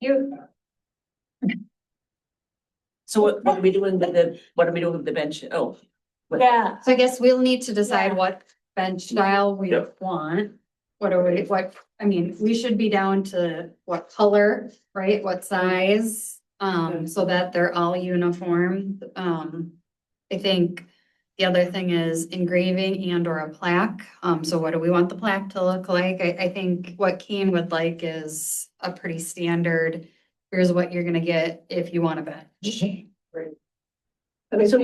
You, So what are we doing with the bench? Oh. what- yeah, So I guess we'll need to decide Yeah. what bench style we Yep. want. I mean, we should be down to what color, right? What size, so that they're all uniform. I think the other thing is engraving and or a plaque. So what do we want the plaque to look like? I think what Keen would like is a pretty standard, here's what you're gonna get if you want a bench. I mean, so,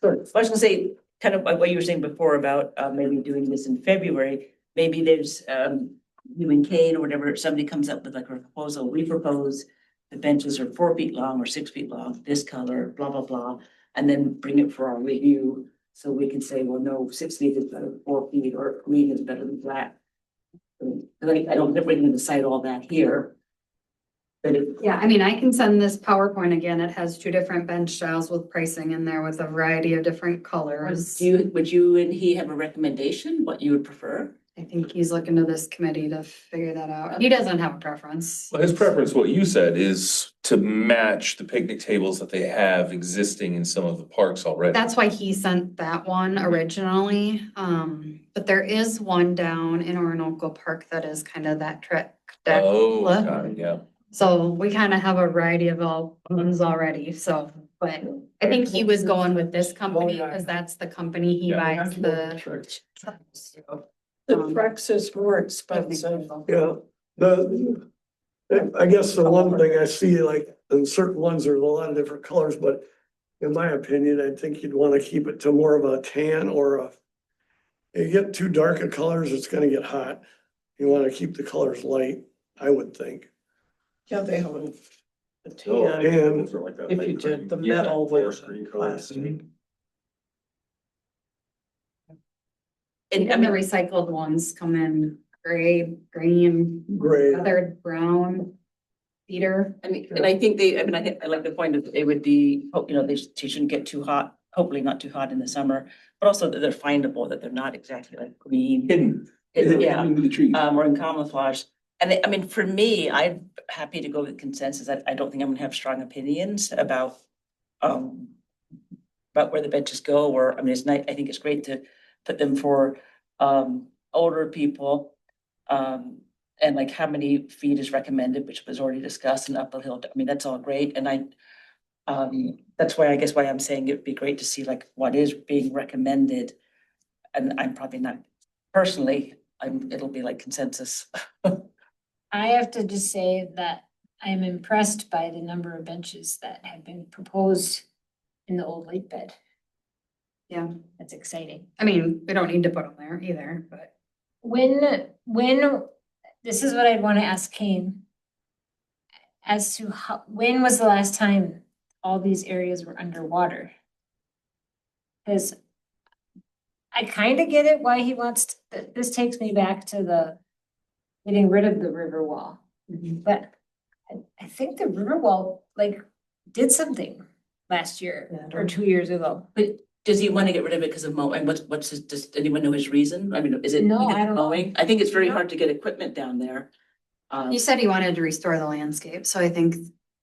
sorry, I was gonna say, kind of like what you were saying before about maybe doing this in February. Maybe there's you and Kane or whatever, somebody comes up with like a proposal, we propose the benches are 4 feet long or 6 feet long, this color, blah, blah, blah. And then bring it for our review, so we can say, well, no, 6 feet is better than 4 feet, or green is better than black. I don't think we're gonna decide all that here. But it, Yeah, I mean, I can send this PowerPoint again. It has 2 different bench styles with pricing in there with a variety of different colors. would you and he have a recommendation, what you would prefer? I think he's looking to this committee to figure that out. He doesn't have a preference. Well, his preference, what you said, is to match the picnic tables that they have existing in some of the parks already. That's why he sent that one originally. But there is one down in Orinoco Park that is kind of that trick deck Oh, look. got it, yeah. So we kind of have a variety of all ones already, so, but I think he was going with this company because that's the company he Yeah. buys the. The Trex is more expensive. Yeah, I guess the one thing I see, like, in certain ones, there's a lot of different colors, but in my opinion, I think you'd wanna keep it to more of a tan or you get too dark of colors, it's gonna get hot. You wanna keep the colors light, I would think. Yeah, they have a Oh, tan. And those are like that If light you did green. the Yeah, metal forest with green colors. plastic. And I And the mean, recycled ones come in gray, green, gray, feathered brown, cedar. I mean, and I think I think I like the point of it would be, you know, they shouldn't get too hot, hopefully not too hot in the summer, but also that they're findable, that they're not exactly like green. Hidden. Yeah, Hidden in the trees. or in camouflage. And I mean, for me, I'm happy to go with consensus. I don't think I'm gonna have strong opinions about where the benches go, or, I mean, it's nice, I think it's great to put them for older people. And like how many feet is recommended, which was already discussed, and up a hill, I mean, that's all great, and that's why, I guess why I'm saying it'd be great to see like what is being recommended. And I'm probably not, personally, it'll be like consensus. I have to just say that I'm impressed by the number of benches that have been proposed in the old lake bed. Yeah, That's exciting. I mean, we don't need to put them there either, but. When, this is what I'd wanna ask Kane. As to when was the last time all these areas were underwater? Cause I kinda get it why he wants, this takes me back to the getting rid of the river wall. But I think the Riverwalk like did something last year or 2 years ago. But does he want to get rid of it because of mowing? And what's his, does anyone know his reason? I mean, is it No, because I of don't know. mowing? I think it's very No. hard to get equipment down there. He said he wanted to restore the landscape, so I think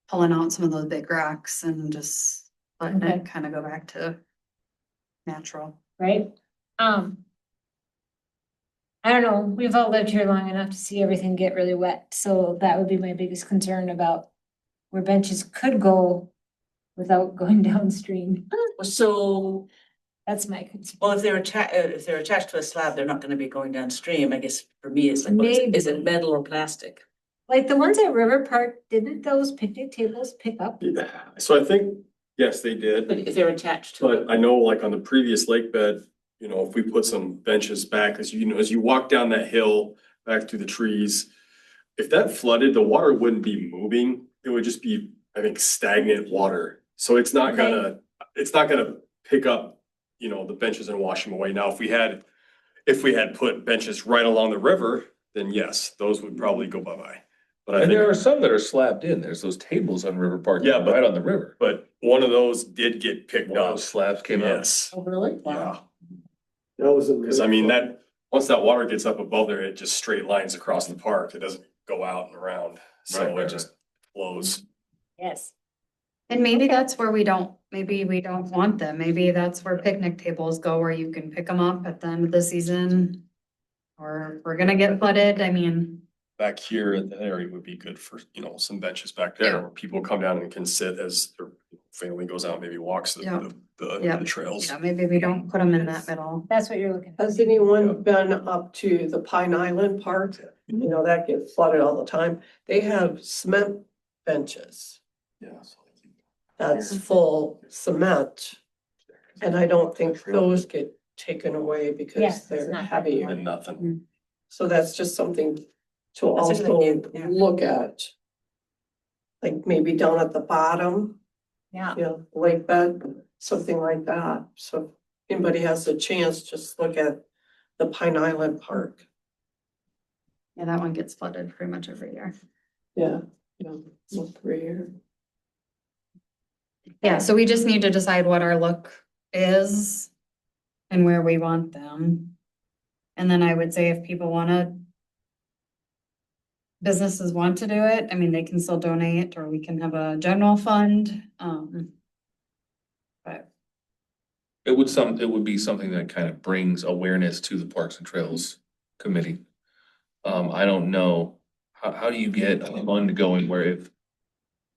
pulling out some of those big rocks and just letting Okay. it kind of go back to natural. Right? I don't know, we've all lived here long enough to see everything get really wet, so that would be my biggest concern about where benches could go without going downstream. So, That's my concern. well, if they're attached to a slab, they're not gonna be going downstream. I guess for me, it's like, is it metal or plastic? Like the ones at River Park, didn't those picnic tables pick up? Yeah, so I think, yes, they did. But if they're attached to it. But I know like on the previous lake bed, you know, if we put some benches back, as you know, as you walk down that hill back through the trees. If that flooded, the water wouldn't be moving. It would just be, I think, stagnant water. So it's not Okay. gonna pick up, you know, the benches and wash them away. Now, if we had put benches right along the river, then yes, those would probably go bye-bye. But I And there are think, some that are slabbed in. There's those tables on River Park. Yeah, but- Right on the river. but one of those did get picked One of up. those slabs came out. Yes, Oh, really? yeah. That was a. Cause I mean, once that water gets up above there, it just straight lines across the park. It doesn't go out and around. So Right, it just flows. Yes. And maybe that's where maybe we don't want them. Maybe that's where picnic tables go, where you can pick them up at the end of the season. Or if we're gonna get flooded, I mean, Back here at the area would be good for, you know, some benches back there Yeah. where people come down and can sit as their family goes out, maybe walks Yeah. the trails. yeah, maybe we don't put them in that middle. That's what you're looking for. Has anyone been up to the Pine Island Park? You know, that gets flooded all the time. They have cement benches. Yeah. That's full cement. And I don't think those get taken away Yes, because it's they're not heavier. And nothing. So that's just something to That's a good also idea, yeah. look at. Like maybe down at the bottom, Yeah. you know, lake bed, something like that. So if anybody has a chance, just look at the Pine Island Park. Yeah, that one gets flooded pretty much every year. Yeah, look right here. Yeah, so we just need to decide what our look is and where we want them. And then I would say if people businesses want to do it, I mean, they can still donate, or we can have a general fund, But It would be something that kind of brings awareness to the Parks and Trails Committee. I don't know, how do you get a fund going where if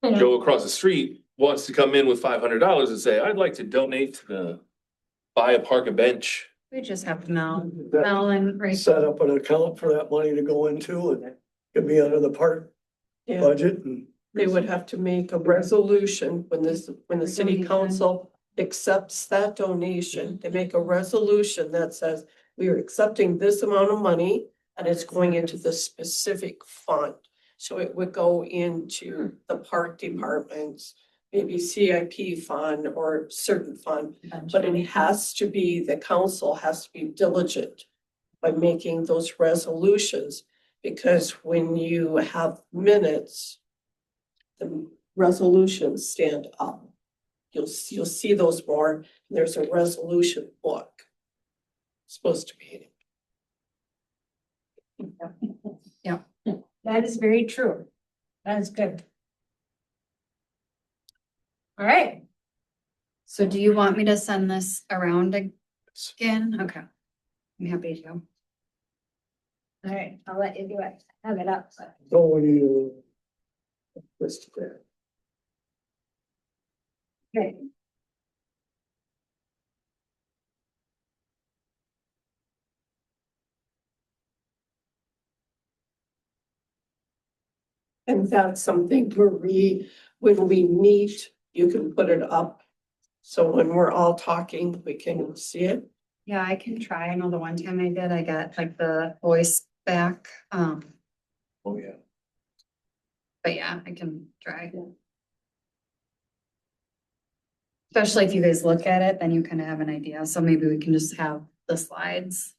Joe across the street wants to come in with $500 and say, I'd like to donate to buy a park a bench. we just have to know, That- and right. Set up an account for that money to go into and it could be under the park Yeah, budget and. they would have to make a resolution when the city Donation. council accepts that donation. They make a resolution that says, we are accepting this amount of money and it's going into the specific fund. So it would go into the park departments, maybe CIP fund or certain fund. But it has to be, the council has to be diligent by making those resolutions. Because when you have minutes, the resolutions stand up. You'll see those more, there's a resolution book. Supposed to be. That is very true. That is good. All right, So do you want me to send this around again? Okay. I'm happy to. all right, I'll let you do it. Have it up. So you. List there. Okay. And that's something where when we meet, you can put it up. So when we're all talking, we can see it. Yeah, I can try. I know the one time I did, I got like the voice back. Oh, yeah. But yeah, I can try. Especially if you guys look at it, then you kind of have an idea. So maybe we can just have the slides.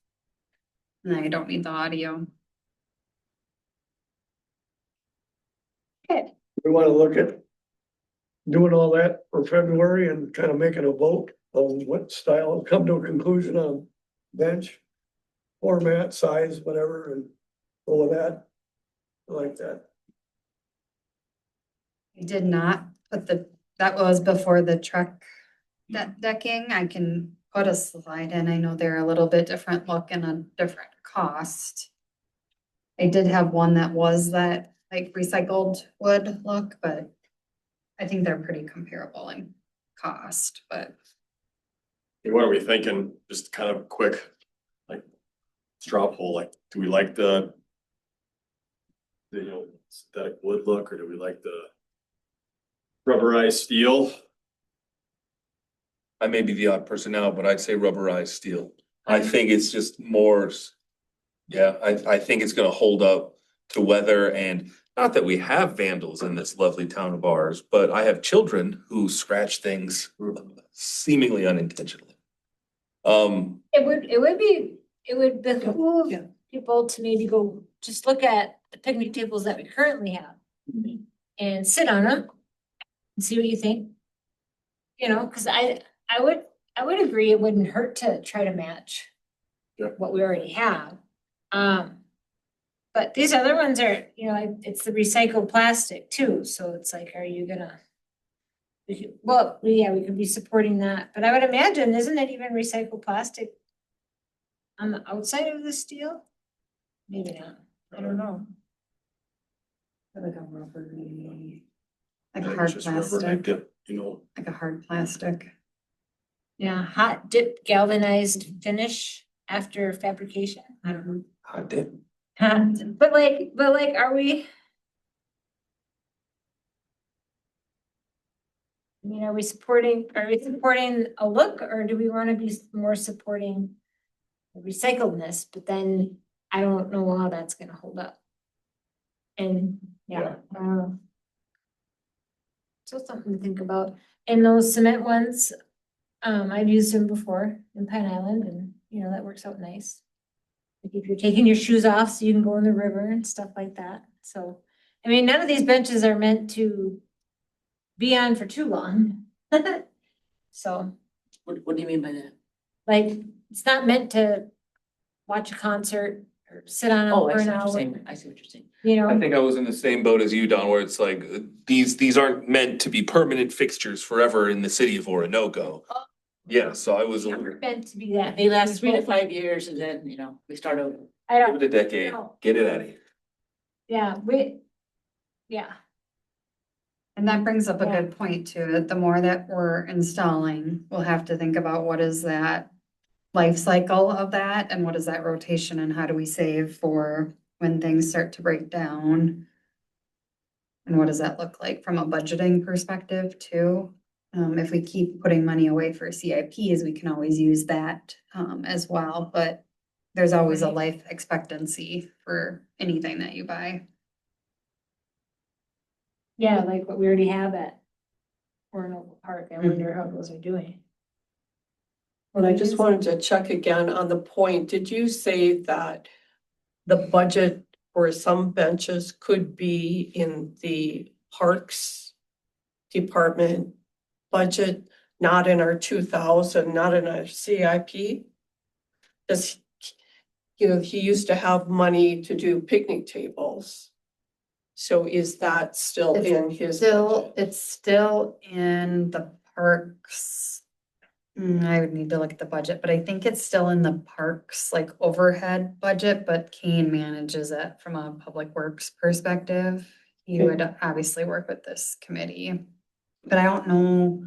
And I don't need the audio. Good. we wanna look at doing all that for February and kind of making a vote on what style, come to a conclusion on bench, format, size, whatever, and all of that. I like that. I did not put that was before the truck decking. I can put a slide in. I know they're a little bit different look and a different cost. I did have one that was that like recycled wood look, but I think they're pretty comparable in cost, but What are we thinking? Just kind of quick, like straw poll, like, do we like the synthetic wood look, or do we like the rubberized steel? I may be the odd person out, but I'd say rubberized steel. I think it's just more, yeah, I think it's gonna hold up to weather, and not that we have vandals in this lovely town of ours, but I have children who scratch things seemingly unintentionally. It would behoove people to maybe go, just look at the picnic tables that we currently have. And sit on them and see what you think. You know, cause I would agree it wouldn't hurt to try to match. Yeah. What we already have. But these other ones are, you know, it's the recycled plastic too, so it's like, are you gonna? Well, yeah, we could be supporting that, but I would imagine, isn't it even recycled plastic? On the outside of the steel? Maybe not, I don't know. like a rubber, like I a think hard it's just rubber, plastic, dip, like a hard plastic. Yeah, hot dip galvanized finish after fabrication, I don't know. I did. But like, are we? I mean, are we supporting a look, or do we wanna be more supporting the recycledness, but then I don't know how that's gonna hold up. And, yeah, so something to think about, and those cement ones, I've used them before in Pine Island, and, you know, that works out nice. Like if you're taking your shoes off so you can go in the river and stuff like that, so, I mean, none of these benches are meant to be on for too long. So, What do you mean by that? like, it's not meant to watch a concert or sit on Oh, it I for see an what you're hour, saying, I see what you're saying. you I know? think I was in the same boat as you, Don, where it's like, these aren't meant to be permanent fixtures forever in the city of Orinoco. Yeah, so I was, They're give meant to be that. They last 3 to 5 years and then, you know, we start over. I don't, it a decade, get it out of here. yeah, yeah, And that brings up a Yeah. good point too. The more that we're installing, we'll have to think about what is that life cycle of that and what is that rotation and how do we save for when things start to break down? And what does that look like from a budgeting perspective too? If we keep putting money away for CIPs, we can always use that as well, but there's always a life expectancy for anything that you buy. yeah, like what we already have at Orinoco Park, I wonder how those are doing. And I just wanted to check again on the point, did you say that the budget for some benches could be in the parks department budget, not in our 2,000, not in our CIP? Does, you know, he used to have money to do picnic tables. So is that still It's in his Still, budget? it's still in the parks. I would need to look at the budget, but I think it's still in the parks, like overhead budget, but Kane manages it from a public works perspective. He would obviously work with this committee, but I don't know.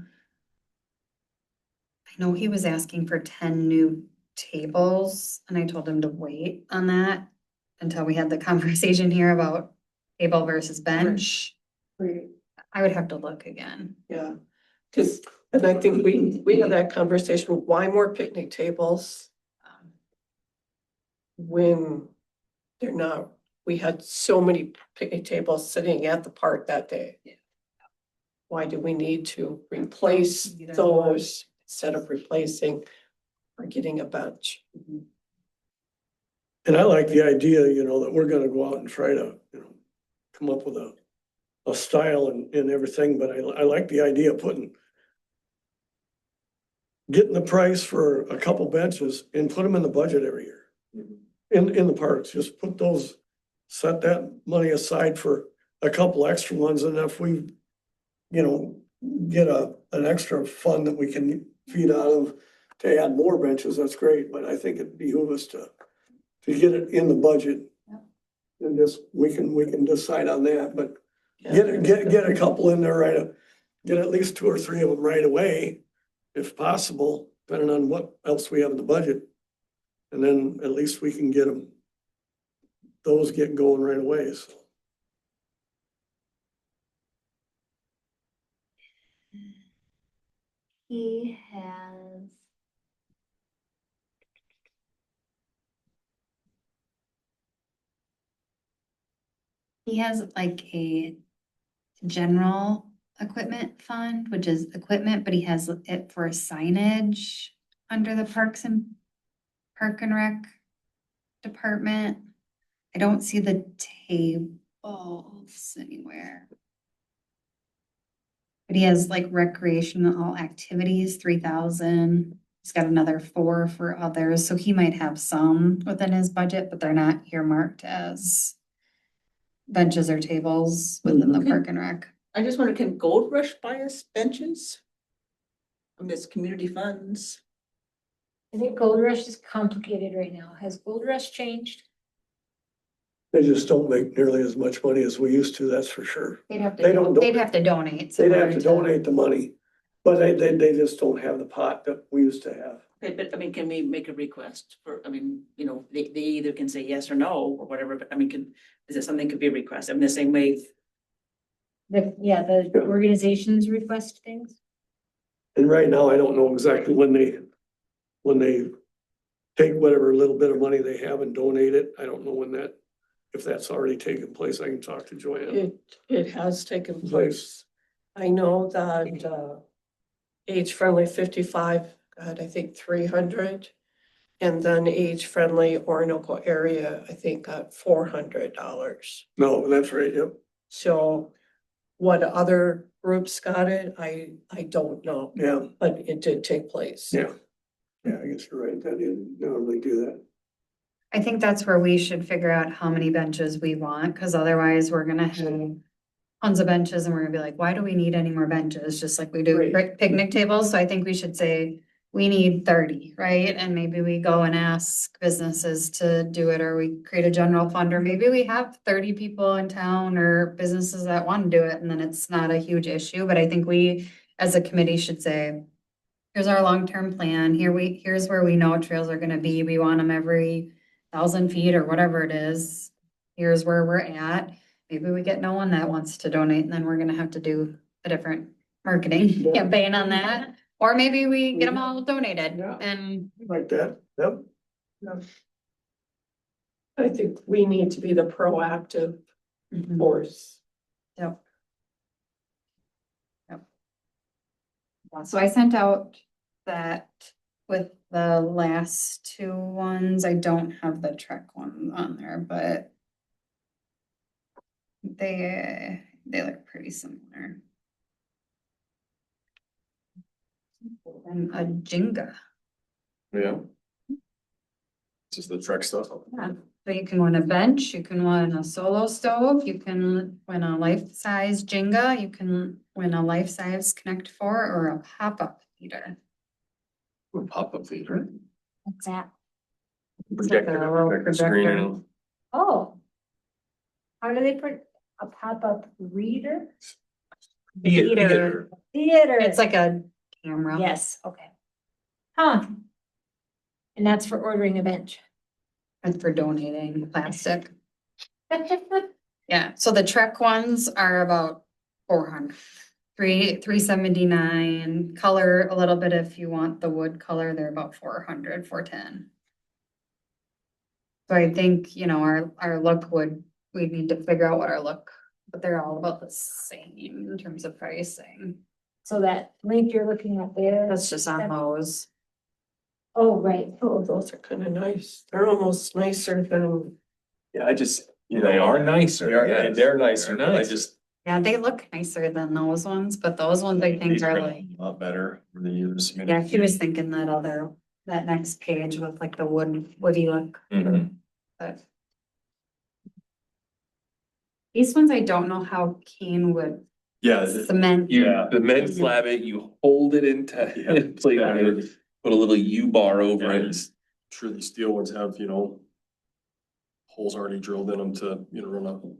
I know he was asking for 10 new tables and I told him to wait on that until we had the conversation here about table versus bench. I would have to look again. Yeah, because, and I think we had that conversation, why more picnic tables? When they're not, we had so many picnic tables sitting at the park that day. Yeah. Why do we need to replace Either those instead of replacing or getting a bench? And I like the idea, you know, that we're gonna go out and try to, you know, come up with a a style and everything, but I like the idea of getting the price for a couple benches and put them in the budget every year. In the parks, just put those, set that money aside for a couple extra ones, and if we, get an extra fund that we can feed out of to add more benches, that's great, but I think it'd behoove us to get it in the budget. Yep. And just, we can decide on that, but get a couple in there get at least 2 or 3 of them right away, if possible, depending on what else we have in the budget. And then at least we can get them, those get going right away, so. He has. He has like a general equipment fund, which is equipment, but he has it for signage under the Park and Rec department. I don't see the tables anywhere. But he has like recreational activities, 3,000. He's got another 4 for others, so he might have some within his budget, but they're not earmarked as benches or tables within the Okay. Park and Rec. I just wonder, can Gold Rush buy us benches? From this community funds? I think Gold Rush is complicated right now. Has Gold Rush changed? They just don't make nearly as much money as we used to, that's for sure. They'd have They don't- they'd have to donate. They'd have somewhere to donate the money, but they just don't have the pot that we used to have. Okay, but I mean, can we make a request for, I mean, they either can say yes or no or whatever, but I mean, is it something could be a request? I mean, the same way, The organizations request things? And right now, I don't know exactly when they take whatever little bit of money they have and donate it. I don't know if that's already taken place. I can talk to Joanne. It has taken place. I know that, age-friendly 55 got, I think, 300. And then age-friendly Orinoco area, I think, got $400. No, that's right, yep. So what other groups got it, I don't know, Yeah, but it did take place. yeah. Yeah, I guess you're right. That didn't normally do that. I think that's where we should figure out how many benches we want, cause otherwise we're gonna have tons of benches and we're gonna be like, why do we need any more benches? Just like we do Right. picnic tables. So I think we should say we need 30, right? And maybe we go and ask businesses to do it, or we create a general fund, or maybe we have 30 people in town or businesses that want to do it, and then it's not a huge issue. But I think we, as a committee, should say, here's our long-term plan. Here's where we know trails are gonna be. We want them every 1,000 feet or whatever it is. Here's where we're at. Maybe we get no one that wants to donate, and then we're gonna have to do a different marketing Yeah. campaign on that. Or maybe we get them all donated Yeah. and Like that, yep. I think we need to be the proactive force. Yep. So I sent out that with the last 2 ones. I don't have the Trek one on there, but they look pretty similar. And a Jenga. Yeah. This is the Trek stuff. Yeah, so you can win a bench, you can win a solo stove, you can win a life-size Jenga, you can win a life-size Connect Four or a pop-up heater. Pop-up theater. What's that? Projector, a little projector projector. screen. Oh. How do they put a pop-up reader? Theater. Theater. It's like a camera. Yes, okay. Huh. And that's for ordering a bench. And for donating plastic. Yeah, so the Trek ones are about 400. 379, color a little bit if you want the wood color, they're about 400, 410. So I think, our look we'd need to figure out what our look, but they're all about the same in terms of pricing. So that link you're looking at there. That's just on Lowe's. Oh, right. Oh, those are kind of nice. They're almost nicer than, Yeah, I just, They are nicer, They are, yes. they're nicer, They're but I nicer. just, Yeah, they look nicer than those ones, but those ones I think These are been like, A lot better over the years. I mean, yeah, she was thinking that next page with like the woody look, Mhm. but. These ones, I don't know how Kane would Yeah. cement. You, Yeah. the men slab it, you hold it into Yeah. place, and put a little U-bar over Yeah, it. I'm sure these steel ones have, holes already drilled in them to, run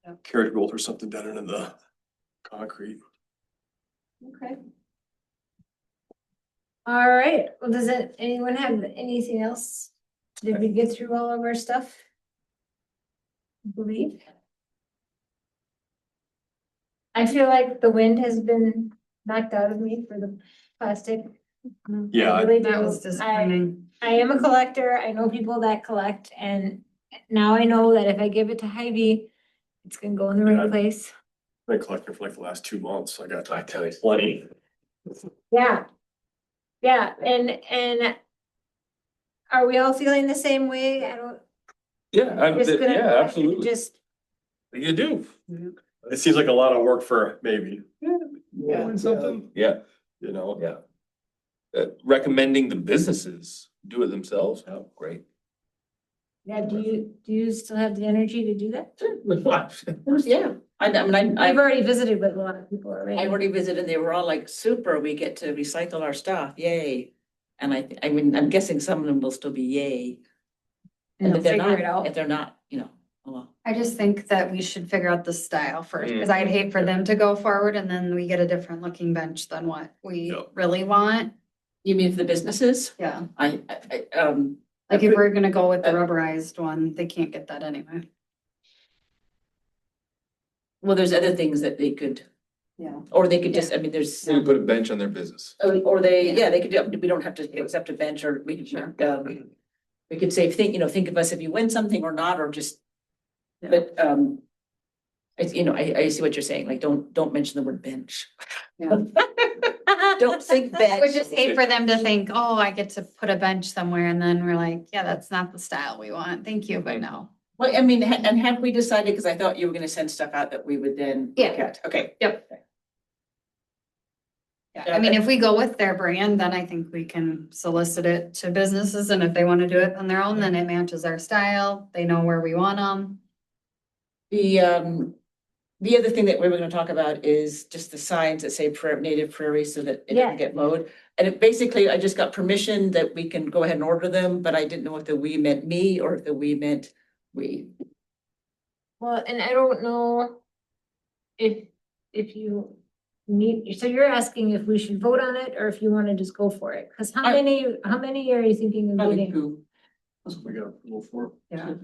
Yeah. a carrot bolt or something down into the concrete. Okay. All right, well, does anyone have anything else? Did we get through all of our stuff? I believe. I feel like the wind has been knocked out of me for the plastic. Yeah, I really do. That was disappointing. I am a collector. I know people that collect, and now I know that if I give it to Hy-Vee, it's gonna go in the Yeah. right place. I've been collecting for like the last 2 months. I got I tell you. plenty. Yeah. Yeah, and are we all feeling the same way? I don't. Yeah, Just gonna yeah, go absolutely. Just, You do. It seems like a lot of work for maybe, Yeah. Something. Yeah, Yeah. recommending the businesses do it themselves. Oh, great. yeah, do you still have the energy to do that? Yeah, I mean, I've already visited with a lot of people already. I already visited, they were all like, super, we get to recycle our stuff, yay. And I mean, I'm guessing some of them will still be yay. And if they're figure not, it out. if they're not, oh well. I just think that we should figure out the style first, because Mm. I'd hate for them to go forward and then we get a different looking bench than what we Yep. really want. You mean for the businesses? Yeah, Like like if we're gonna go with the rubberized one, they can't get that anyway. well, there's other things that they could, Yeah. or they could just, I mean, there's. You put a bench on their business. Or they, yeah, they could do, we don't have to accept a bench, or we could, we could say, think of us if you win something or not, or just. Yeah. But, I see what you're saying, like, don't mention the word bench. Yeah. Don't think I bench. would just hate for them to think, oh, I get to put a bench somewhere, and then we're like, yeah, that's not the style we want, thank you, but no. Well, I mean, and have we decided, because I thought you were gonna send stuff out that we would then look Yeah. at, okay. Yep. Yeah, I mean, if we go with their brand, then I think we can solicit it to businesses, and if they wanna do it on their own, then it matches our style, they know where we want them. The other thing that we were gonna talk about is just the signs that say native prairie, so that it Yeah. doesn't get mowed. And it basically, I just got permission that we can go ahead and order them, but I didn't know if the we meant me or if the we meant we. Well, and I don't know if you need, so you're asking if we should vote on it or if you wanna just go for it? Cause how I- many are you thinking of Probably getting? who. That's what we got to go for. Yeah.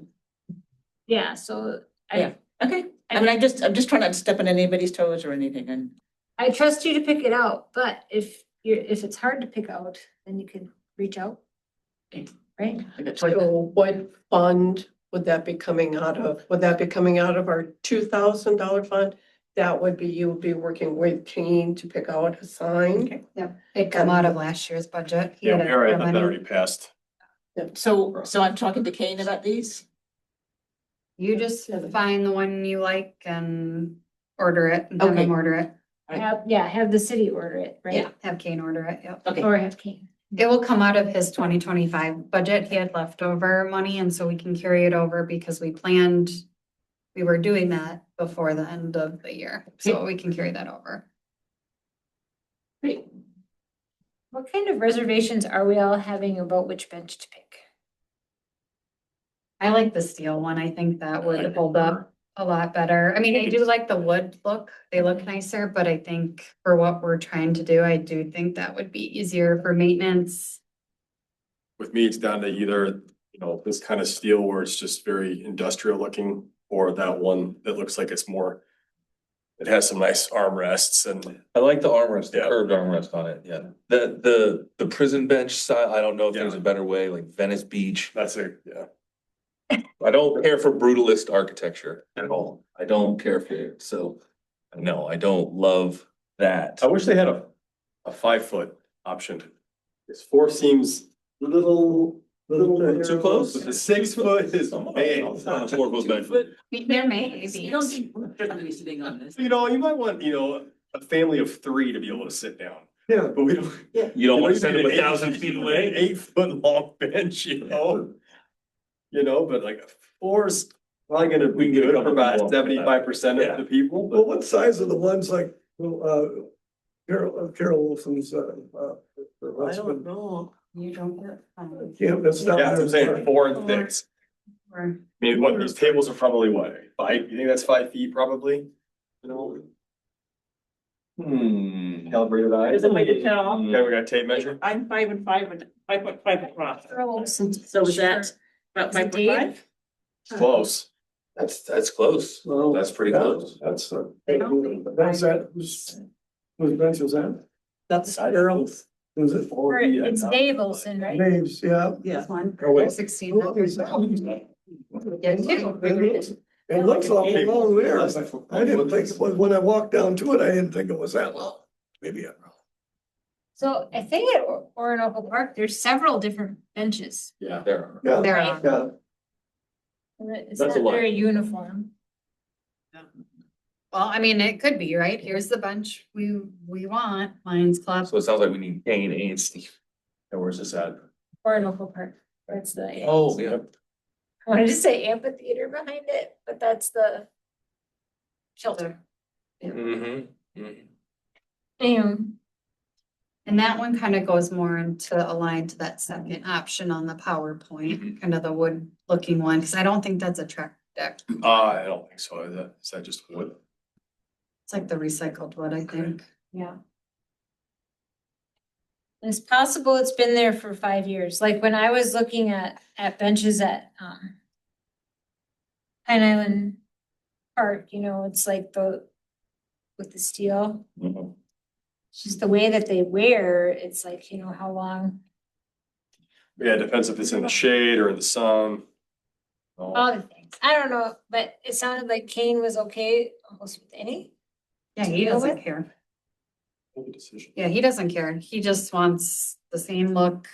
Yeah, so Yeah. Okay, I mean, I'm just trying not to step on anybody's toes or anything, and I trust you to pick it out, but if it's hard to pick out, then you can reach out. Right? I got choice. So what fund would that be coming out of? Would that be coming out of our $2,000 fund? That would be, you would be working with Kane to pick out a sign. Okay. Yep, it come out of last year's budget. He Yeah, had we already, extra that money. already passed. So I'm talking to Kane about these? You just find the one you like and order it, and have Okay. them order it. Have the city order it, right? Yeah, have Kane order it, yep. Okay, Or have Kane. It will come out of his 2025 budget. He had leftover money, and so we can carry it over because we were doing that before the end of the year, so we can carry that over. great. What kind of reservations are we all having about which bench to pick? I like the steel one. I think that would hold up a lot better. I mean, I do like the wood look. They look nicer, but I think for what we're trying to do, I do think that would be easier for maintenance. With me, it's down to either, this kind of steel where it's just very industrial looking, or that one that looks like it's more. It has some nice armrests and I like the armrest, the Yeah. curved armrest on it, yeah. The prison bench style, I don't know if there's a better way, like Venice Beach. that's it, yeah. I don't care for brutalist architecture at all. I don't care for it, so, no, I don't love that. I wish they had a 5-foot option. This 4 seems a little Too close? The 6 foot is. Hey, Four goes back. There may You be. don't think we're gonna be sitting on this. You know, you might want, you know, a family of 3 to be able to sit down, Yeah, but we don't. You don't wanna We send need them an 1,000 feet away? 8-foot long bench, you know? You know, but like 4's probably gonna be good for about 75% of the people, well, but what size are the ones like, Carol Wilson's, her husband? know. You don't get. Yeah, that's not. yeah, that's what I'm saying, 4 and 6. Or I mean, what, these tables are probably what, 5, you think that's 5 feet probably? You know? Calibrated eye. Is it like a tell? Okay, we got tape measure. I'm 5 and 5 and 5.5 across. Gross. So is that about Is it 5.5? Close. That's close. Well, That's pretty yeah, close. That's, They don't think that's that, whose bench was that? That's Earl's. Was it? Or it's Dave Olson, right? Dave's, yeah. Yeah. one, Oh, wait. 16. Yeah, two. It looks awful long there. I didn't think it was, when I walked down to it, I didn't think it was that long. Maybe I'm wrong. So I think at Orinoco Park, there's several different benches. Yeah. There are. Yeah, There are. yeah. And it's That's a not lot. very uniform. Well, I mean, it could be, right? Here's the bunch we want, Lions Club. So it sounds like we need Kane and Steve. And where's this at? Orinoco Park, that's the. Oh, yeah. I wanted to say amphitheater behind it, but that's the shelter. Mm-hmm. And And that one kind of goes more into align to that second option on the PowerPoint, kind of the wood looking one, because I don't think that's a track deck. I don't think so. Is that just wood? It's like the recycled wood, I think. yeah. It's possible it's been there for 5 years, like when I was looking at benches at Pine Island Park, you know, it's like with the steel. It's just the way that they wear, it's like, you know, how long, Yeah, it depends if it's in the shade or in the sun. Oh, all the things. I don't know, but it sounded like Kane was okay almost with any. Yeah, he You know doesn't what? care. make a decision. Yeah, he doesn't care. He just wants the same look.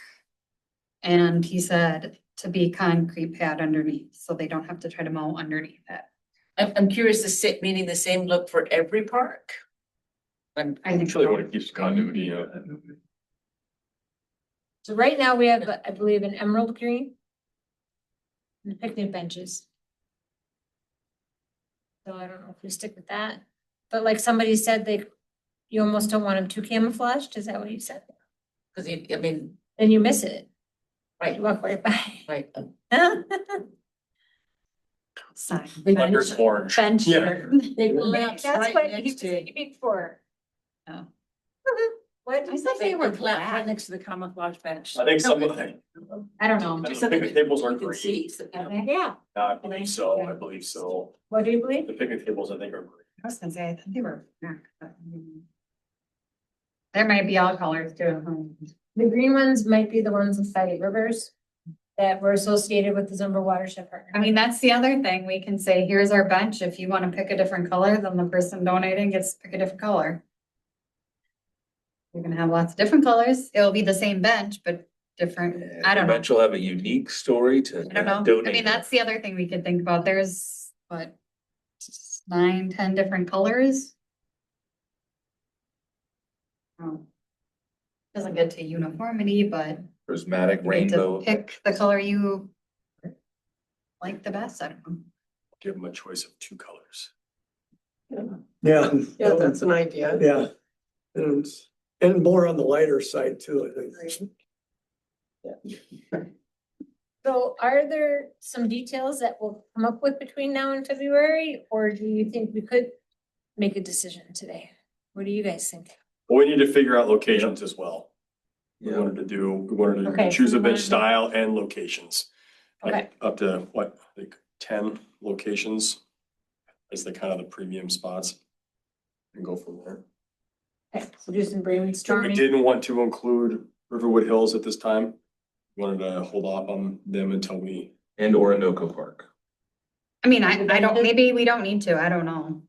And he said to be concrete pad underneath, so they don't have to try to mow underneath it. I'm curious to sit, meaning the same look for every park? I think Really so. want to keep continuity, you know. So right now we have, I believe, an emerald green. And the picnic benches. So I don't know if we stick with that, but like somebody said, you almost don't want them too camouflaged, is that what you said? Cause I mean, Then you miss it. right, You walk right by. right. Sign. Under orange. Bench. Yeah. They That's what he was speaking for. Oh. What? I thought they were black. Right next to the camouflage bench. I think some of the, I don't know. I don't know, picnic tables are You can green. see, so, you know. Yeah, I believe so, I believe so. what do you believe? The picnic tables, I think are green. I was gonna say, I thought they were black, but. There might be all colors too. The green ones might be the ones in Scotty Rivers that were associated with the Zumba Watershed Partner. I mean, that's the other thing. We can say, here's our bench. If you want to pick a different color, then the person donating gets to pick a different color. You're gonna have lots of different colors. It'll be the same bench, but different. I don't know. Bench will have a unique story to I don't know. I donate. mean, that's the other thing we could think about. There's what? 9, 10 different colors. Oh. Doesn't get to uniformity, but Prismatic you get to rainbow. pick the color you like the best. I don't know. Give them a choice of 2 colors. Yeah. Yeah, that's an idea. Yeah. And more on the lighter side too, I think. So are there some details that we'll come up with between now and February, or do you think we could make a decision today? What do you guys think? Well, we need to figure out locations as well. We Yeah. wanted to Okay, choose so a we bench wanna- style and locations. Okay, Like up to what, like 10 locations? Is the kind of the premium spots. And go from there. okay, so do some We brainstorming. didn't want to include Riverwood Hills at this time. Wanted to hold off on them until we, And Orinoco Park. I mean, I don't, maybe we don't need to, I don't know.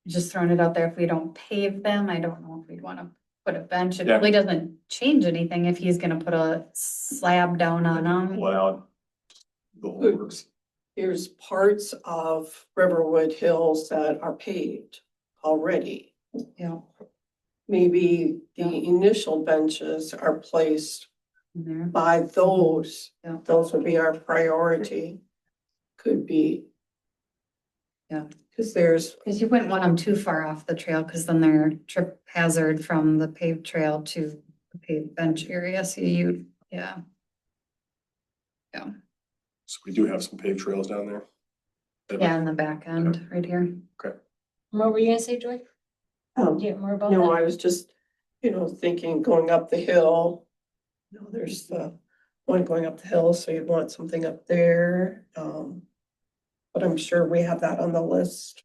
Just throwing it out there, if we don't pave them, I don't know if we'd wanna put a bench. It Yeah. really doesn't change anything if he's gonna put a slab down on them. Pull it out. The whole Good. works. There's parts of Riverwood Hills that are paved already. Yeah. Maybe the Yeah. initial benches are placed in there. by those. Yeah. Those would be our priority. Could be. Yeah. Cause there's, Cause you wouldn't want them too far off the trail, cause then they're trip hazard from the paved trail to the paved bench area, so you, yeah. So we do have some paved trails down there. Yeah, in the back end, right here. What were you gonna say, Joy? Yeah, more about no, that? I was just, thinking going up the hill. There's the one going up the hill, so you'd want something up there. But I'm sure we have that on the list.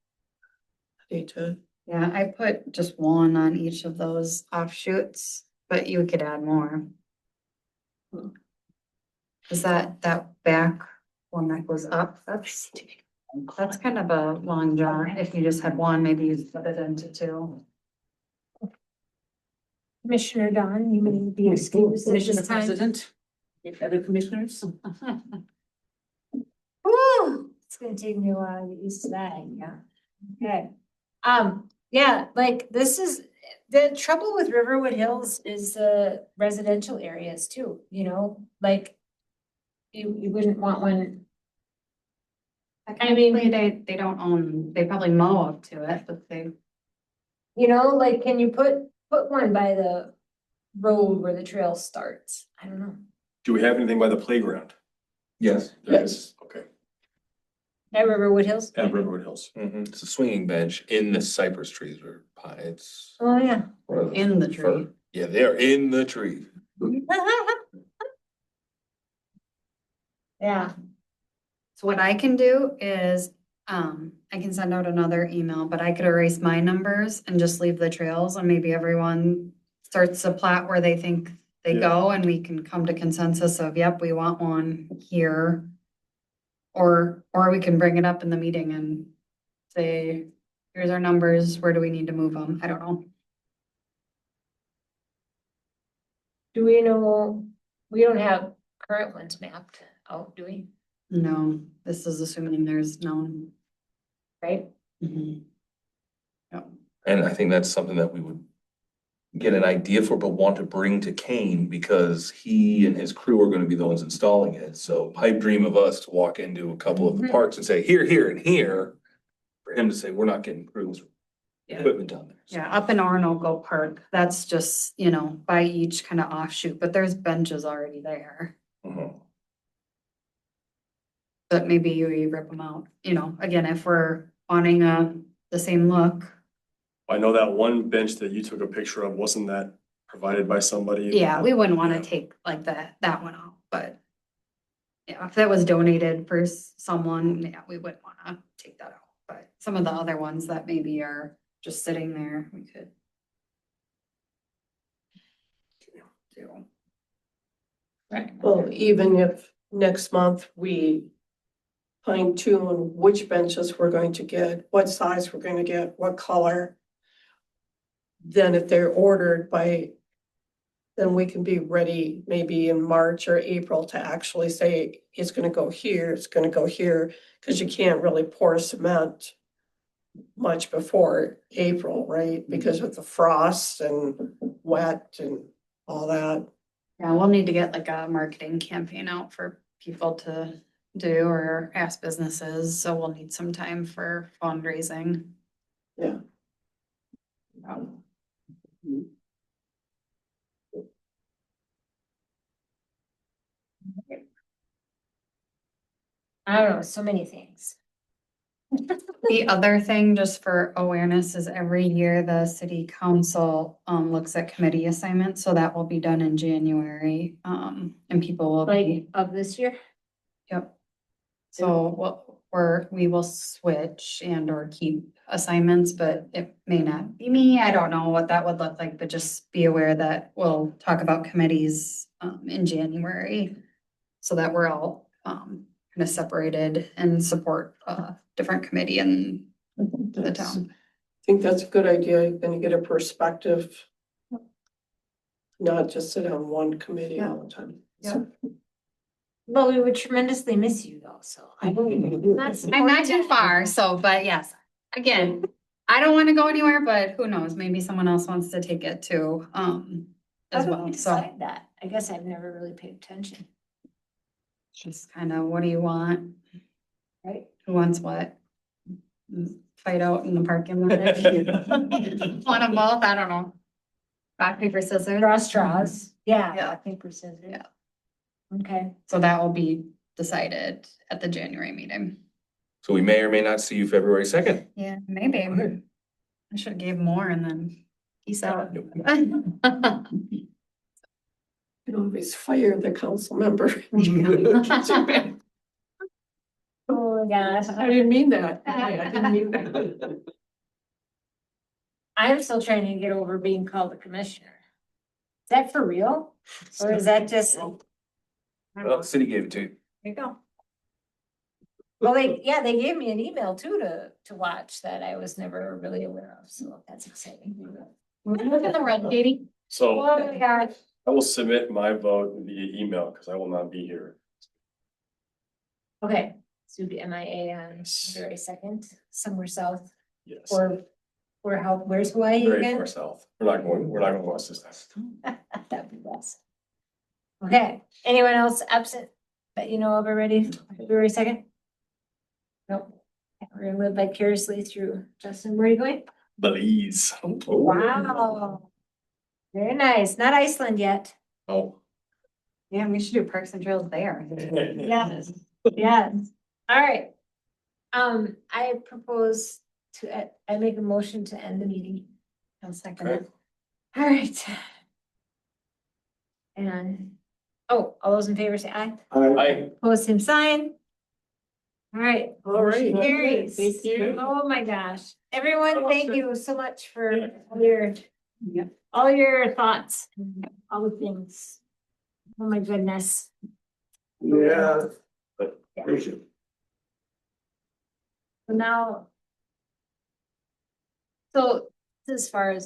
Need to, Yeah, I put just one on each of those offshoots, but you could add more. Is that back one that goes up, that's kind of a long jaunt. If you just had one, maybe you split it into two. Commissioner Don, you may be excused at Commissioner this time. President, if other commissioners. Woo, it's gonna take me a while to get used to that, yeah. Okay. Yeah, like this is, the trouble with Riverwood Hills is the residential areas too, like. You wouldn't want one, I mean- They don't own, they probably mow up to it, but they, like, can you put one by the road where the trail starts? I don't know. Do we have anything by the playground? Yes. There is. Okay, At Riverwood Hills? at Riverwood Hills. It's a swinging bench in the cypress trees or pine, it's. Oh, yeah. what are those? In the tree. Fir. Yeah, they are in the tree. Yeah, so what I can do is, I can send out another email, but I could erase my numbers and just leave the trails and maybe everyone starts to plot where they think they Yeah. go and we can come to consensus of, yep, we want one here. Or we can bring it up in the meeting and say, here's our numbers, where do we need to move them? I don't know. do we know, we don't have current ones mapped out, do we? No, this is assuming there's none. Right? Mhm. And I think that's something that we would get an idea for, but want to bring to Kane because he and his crew are gonna be the ones installing it. So pipe dream of us to walk into a couple of the Mhm. parks and say, here, and here. For him to say, we're not getting crews Yeah. equipment down there. So- Yeah, up in Arnold Park, that's just, by each kind of offshoot, but there's benches already there. Mhm. But maybe we rip them out, again, if we're wanting the same look. I know that one bench that you took a picture of, wasn't that provided by somebody? Yeah, we wouldn't want Yeah. to take like that one out, but. Yeah, if that was donated for someone, yeah, we wouldn't want to take that out, but some of the other ones that maybe are just sitting there, we could. Do. Right. well, even if next month we fine tune which benches we're going to get, what size we're going to get, what color. Then if they're ordered by, then we can be ready maybe in March or April to actually say, it's gonna go here, it's gonna go here, because you can't really pour cement much before April, right? Because of the frost and wet and all that. Yeah, we'll need to get like a marketing campaign out for people to do or ask businesses, so we'll need some time for fundraising. Yeah. I don't know, so many things. The other thing, just for awareness, is every year the city council looks at committee assignments, so that will be done in January. And people will Like be, of this year? yep. So we will switch and or keep assignments, but it may not be me. I don't know what that would look like, but just be aware that we'll talk about committees in January. So that we're all kind of separated and support different committee in the That's- town. I think that's a good idea. You're gonna get a perspective not just sit on one committee all the time. Yeah. But we would tremendously miss you though, so I don't. I'm not too far, so, but yes, again, I don't wanna go anywhere, but who knows, maybe someone else wants to take it too, as well, so. Decide that, I guess I've never really paid attention, Just kind of, what do you want? right? Who wants what? Fight out in the parking lot. Want them both, I don't know. Rock, paper, scissors. Draw straws, yeah, Yeah. rock, paper, scissors. Yeah. Okay, So that will be decided at the January meeting. So we may or may not see you February 2nd. Yeah, maybe. I should have gave more and then peace out. You can always fire the council member. oh my gosh, I didn't mean that. I didn't mean that. I'm still trying to get over being called a commissioner. Is that for real? Or is that just? Well, the city gave it to you. There you go. Well, they gave me an email too to watch that I was never really aware of, so that's exciting. Look at the red, Katie. So Oh my gosh, I will submit my vote via email because I will not be here. okay, so you'll be MIA on February 2nd, somewhere south, Yes. or how, where's Hawaii Very again? far south. We're not going west this time. That'd be best. Okay, anyone else absent that you know of already, February 2nd? Nope. We're gonna live vicariously through Justin, where are you going? Belize. Wow. Very nice, not Iceland yet. Oh. Yeah, we should do Parks and Trails there. Yes, yes, all right. I propose to, I make a motion to end the meeting. I'll second it. All right. And, oh, all those in favor say aye. I. Opposed, same sign. All right. All right. motion carries. Thank you. Oh my gosh. Everyone, thank you so much for Yep. all your thoughts, and all the things. Oh my goodness. Yeah. Appreciate it. So now. So as far as